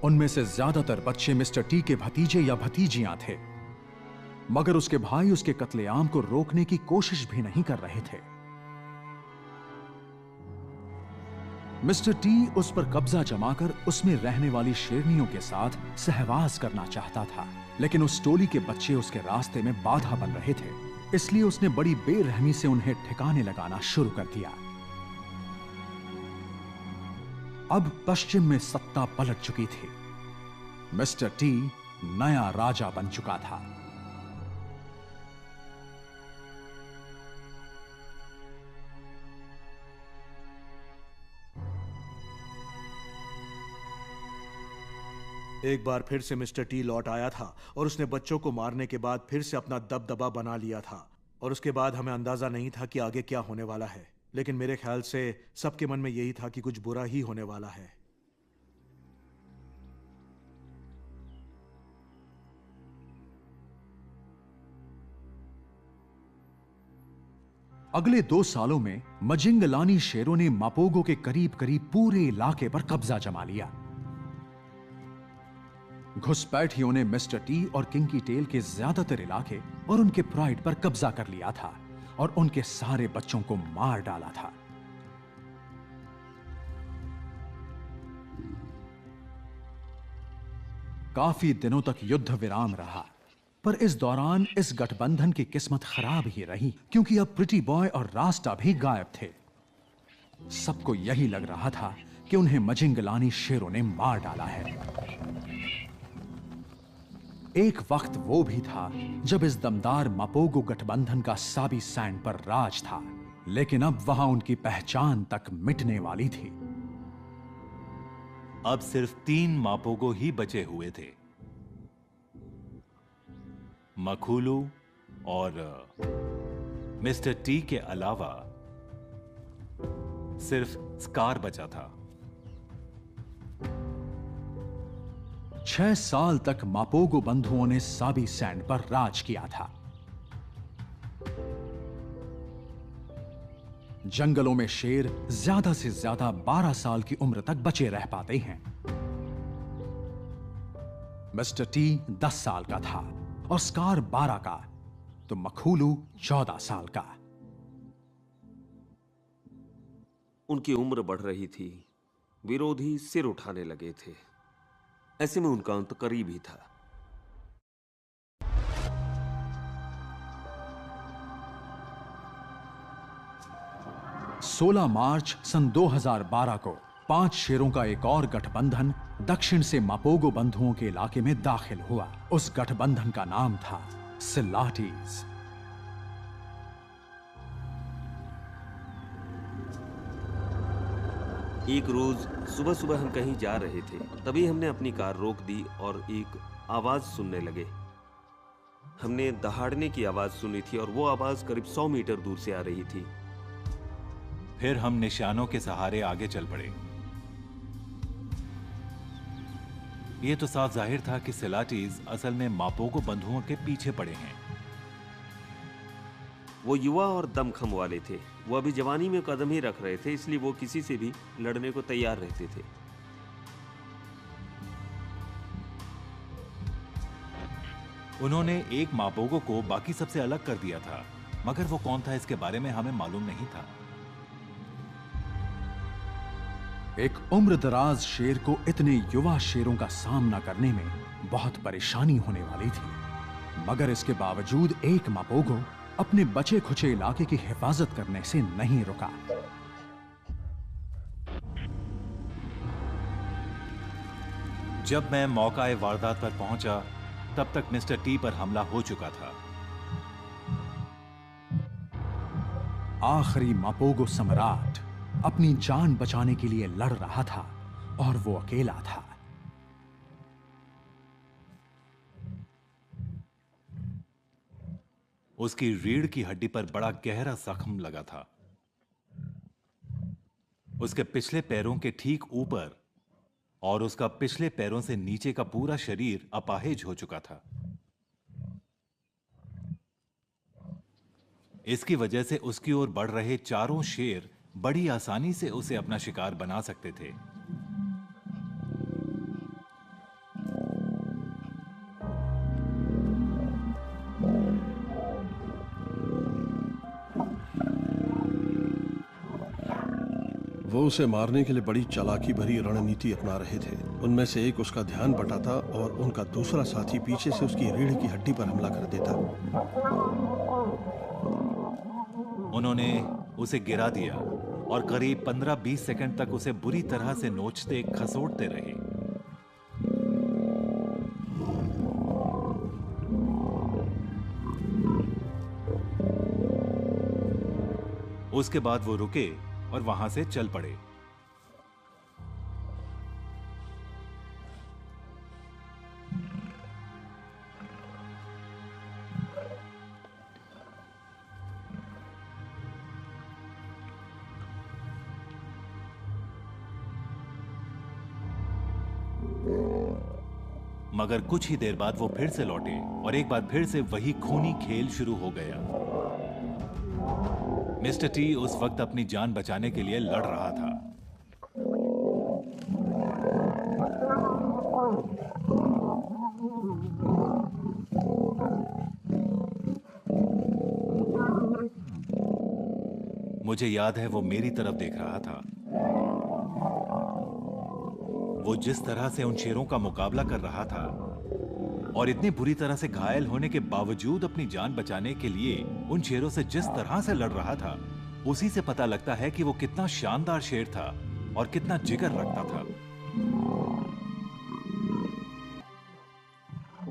उनमें से ज्यादातर बच्चे मिस्टर टी के भतीजे या भतीजियां थे, मगर उसके भाई उसके कत्लेआम को रोकने की कोशिश भी नहीं कर रहे थे। मिस्टर टी उस पर कब्जा जमाकर उसमें रहने वाली शेरनियों के साथ सहवास करना चाहता था, लेकिन उस टोली के बच्चे उसके रास्ते में बाधा बन रहे थे, इसलिए उसने बड़ी बेरहमी से उन्हें ठिकाने लगाना शुरू कर दिया। अब पश्चिम में सत्ता पलट चुकी थी। मिस्टर टी नया राजा बन चुका था। एक बार फिर से मिस्टर टी लौट आया था और उसने बच्चों को मारने के बाद फिर से अपना दबदबा बना लिया था, और उसके बाद हमें अंदाजा नहीं था कि आगे क्या होने वाला है, लेकिन मेरे ख्याल से सबके मन में यही था कि कुछ बुरा ही होने वाला है। अगले 2 सालों में मजिंगलानी शेरों ने मापोगो के करीब करीब पूरे इलाके पर कब्जा जमा लिया। घुसपैठियों ने मिस्टर टी और किंकी टेल के ज्यादातर इलाके और उनके प्राइड पर कब्जा कर लिया था और उनके सारे बच्चों को मार डाला था। काफी दिनों तक युद्ध विराम रहा, पर इस दौरान इस गठबंधन की किस्मत खराब ही रही, क्योंकि अब प्रिटी बॉय और रास्टा भी गायब थे। सबको यही लग रहा था कि उन्हें मजिंगलानी शेरों ने मार डाला है। एक वक्त वो भी था जब इस दमदार मापोगो गठबंधन का साबी सैंड पर राज था, लेकिन अब वहां उनकी पहचान तक मिटने वाली थी। अब सिर्फ 3 मापोगो ही बचे हुए थे, मखुलू और मिस्टर टी के अलावा सिर्फ स्कार बचा था। 6 साल तक मापोगो बंधुओं ने साबी सैंड पर राज किया था। जंगलों में शेर ज्यादा से ज्यादा 12 साल की उम्र तक बचे रह पाते हैं। मिस्टर टी 10 साल का था और स्कार 12 का, तो मखुलू 14 साल का। उनकी उम्र बढ़ रही थी, विरोधी सिर उठाने लगे थे, ऐसे में उनका अंत करीब ही था। सोलह मार्च सन 2012 को 5 शेरों का एक और गठबंधन दक्षिण से मापोगो बंधुओं के इलाके में दाखिल हुआ। उस गठबंधन का नाम था सिलाटीज। एक रोज सुबह सुबह हम कहीं जा रहे थे, तभी हमने अपनी कार रोक दी और एक आवाज सुनने लगे। हमने दहाड़ने की आवाज सुनी थी और वो आवाज करीब 100 मीटर दूर से आ रही थी। फिर हम निशानों के सहारे आगे चल पड़े। यह तो साफ जाहिर था कि सिलाटीज असल में मापोगो बंधुओं के पीछे पड़े हैं। वो युवा और दमखम वाले थे, वो अभी जवानी में कदम ही रख रहे थे, इसलिए वो किसी से भी लड़ने को तैयार रहते थे। उन्होंने एक मापोगो को बाकी सबसे अलग कर दिया था, मगर वो कौन था इसके बारे में हमें मालूम नहीं था। एक उम्रदराज शेर को इतने युवा शेरों का सामना करने में बहुत परेशानी होने वाली थी। मगर इसके बावजूद एक मापोगो अपने बचे खुचे इलाके की हिफाजत करने से नहीं रुका। जब मैं मौका वारदात पर पहुंचा तब तक मिस्टर टी पर हमला हो चुका था। आखिरी मापोगो सम्राट अपनी जान बचाने के लिए लड़ रहा था और वो अकेला था। उसकी रीढ़ की हड्डी पर बड़ा गहरा जख्म लगा था। उसके पिछले पैरों के ठीक ऊपर और उसका पिछले पैरों से नीचे का पूरा शरीर अपाहिज हो चुका था। इसकी वजह से उसकी ओर बढ़ रहे चारों शेर बड़ी आसानी से उसे अपना शिकार बना सकते थे। वो उसे मारने के लिए बड़ी चालाकी भरी रणनीति अपना रहे थे। उनमें से एक उसका ध्यान बटाता और उनका दूसरा साथी पीछे से उसकी रीढ़ की हड्डी पर हमला कर देता। उन्होंने उसे गिरा दिया और करीब 15-20 सेकंड तक उसे बुरी तरह से नोचते खसोटते रहे। उसके बाद वो रुके और वहां से चल पड़े। मगर कुछ ही देर बाद वो फिर से लौटे और एक बार फिर से वही खूनी खेल शुरू हो गया। मिस्टर टी उस वक्त अपनी जान बचाने के लिए लड़ रहा था। मुझे याद है वो मेरी तरफ देख रहा था। वो जिस तरह से उन शेरों का मुकाबला कर रहा था और इतनी बुरी तरह से घायल होने के बावजूद अपनी जान बचाने के लिए उन शेरों से जिस तरह से लड़ रहा था, उसी से पता लगता है कि वो कितना शानदार शेर था और कितना जिगर रखता था।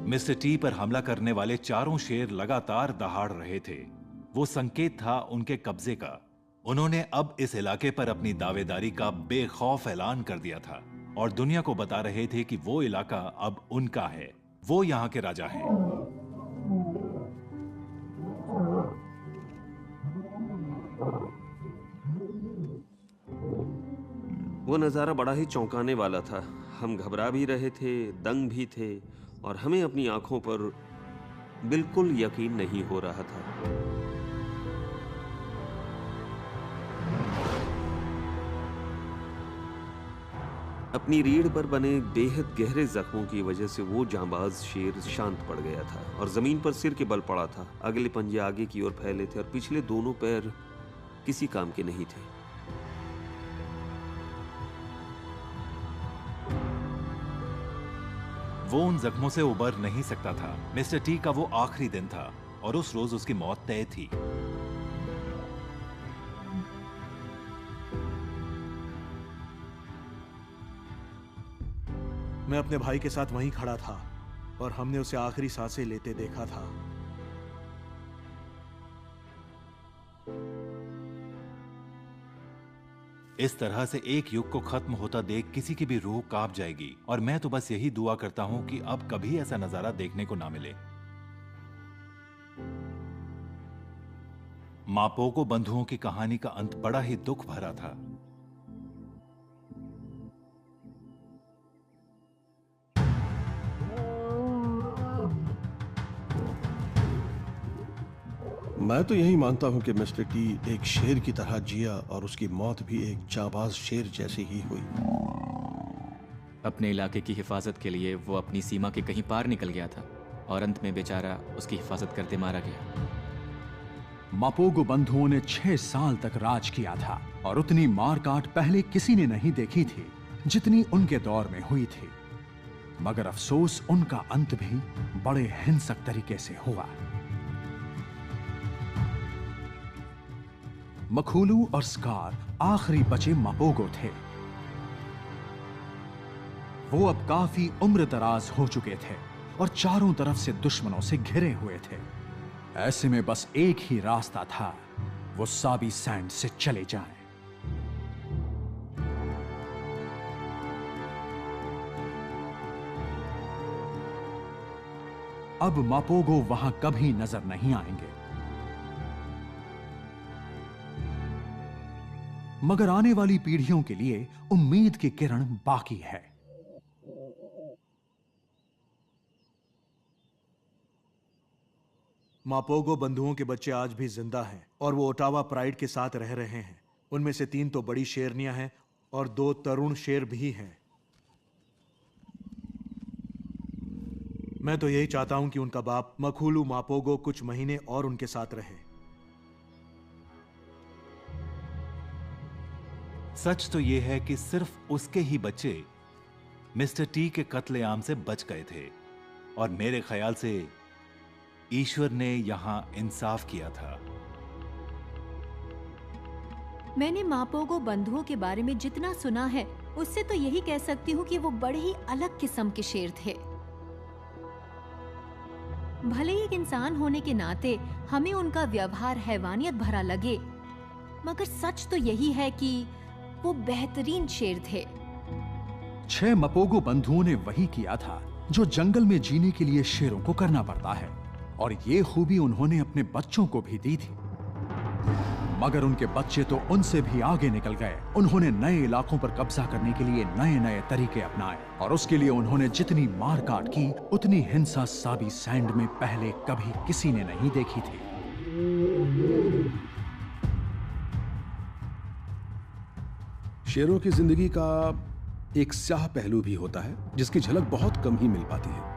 मिस्टर टी पर हमला करने वाले चारों शेर लगातार दहाड़ रहे थे। वो संकेत था उनके कब्जे का। उन्होंने अब इस इलाके पर अपनी दावेदारी का बेखौफ ऐलान कर दिया था और दुनिया को बता रहे थे कि वो इलाका अब उनका है। वो यहां के राजा हैं। वो नजारा बड़ा ही चौंकाने वाला था। हम घबरा भी रहे थे, दंग भी थे और हमें अपनी आंखों पर बिल्कुल यकीन नहीं हो रहा था। अपनी रीढ़ पर बने बेहद गहरे जख्मों की वजह से वो जांबाज शेर शांत पड़ गया था और जमीन पर सिर के बल पड़ा था। अगले पंजे आगे की ओर फैले थे और पिछले दोनों पैर किसी काम के नहीं थे। वो उन जख्मों से उबर नहीं सकता था। मिस्टर टी का वो आखिरी दिन था और उस रोज उसकी मौत तय थी। मैं अपने भाई के साथ वहीं खड़ा था और हमने उसे आखिरी सांसें लेते देखा था। इस तरह से एक युग को खत्म होता देख किसी की भी रूह कांप जाएगी और मैं तो बस यही दुआ करता हूं कि अब कभी ऐसा नजारा देखने को ना मिले। मापोगो बंधुओं की कहानी का अंत बड़ा ही दुख भरा था। मैं तो यही मानता हूं कि मिस्टर टी एक शेर की तरह जिया और उसकी मौत भी एक जाबाज शेर जैसी ही हुई। अपने इलाके की हिफाजत के लिए वो अपनी सीमा के कहीं पार निकल गया था और अंत में बेचारा उसकी हिफाजत करते मारा गया। मापोगो बंधुओं ने 6 साल तक राज किया था और उतनी मारकाट पहले किसी ने नहीं देखी थी जितनी उनके दौर में हुई थी। मगर अफसोस उनका अंत भी बड़े हिंसक तरीके से हुआ। मखूलू और स्कार आखिरी बचे मापोगो थे। वो अब काफी उम्र दराज हो चुके थे और चारों तरफ से दुश्मनों से घिरे हुए थे। ऐसे में बस एक ही रास्ता था, वो साबी सैंड से चले जाएं। अब मापोगो वहां कभी नजर नहीं आएंगे, मगर आने वाली पीढ़ियों के लिए उम्मीद की किरण बाकी है। मापोगो बंधुओं के बच्चे आज भी जिंदा हैं और वो ओटावा प्राइड के साथ रह रहे हैं। उनमें से 3 तो बड़ी शेरनियां हैं और 2 तरुण शेर भी हैं। मैं तो यही चाहता हूं कि उनका बाप मखूलू मापोगो कुछ महीने और उनके साथ रहे। सच तो यह है कि सिर्फ उसके ही बच्चे मिस्टर टी के कत्लेआम से बच गए थे और मेरे ख्याल से ईश्वर ने यहां इंसाफ किया था। मैंने मापोगो बंधुओं के बारे में जितना सुना है उससे तो यही कह सकती हूँ कि वो बड़े ही अलग किस्म के शेर थे। भले ही एक इंसान होने के नाते हमें उनका व्यवहार हैवानियत भरा लगे, मगर सच तो यही है कि वो बेहतरीन शेर थे। 6 मापोगो बंधुओं ने वही किया था जो जंगल में जीने के लिए शेरों को करना पड़ता है, और ये खूबी उन्होंने अपने बच्चों को भी दी थी। मगर उनके बच्चे तो उनसे भी आगे निकल गए। उन्होंने नए इलाकों पर कब्जा करने के लिए नए नए तरीके अपनाए और उसके लिए उन्होंने जितनी मार काट की उतनी हिंसा साबी सैंड में पहले कभी किसी ने नहीं देखी थी। शेरों की जिंदगी का एक स्याह पहलू भी होता है जिसकी झलक बहुत कम ही मिल पाती है।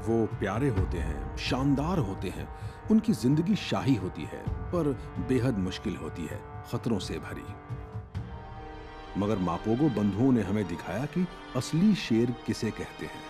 वो प्यारे होते हैं, शानदार होते हैं, उनकी जिंदगी शाही होती है पर बेहद मुश्किल होती है, खतरों से भरी। मगर मापोगो बंधुओं ने हमें दिखाया कि असली शेर किसे कहते हैं।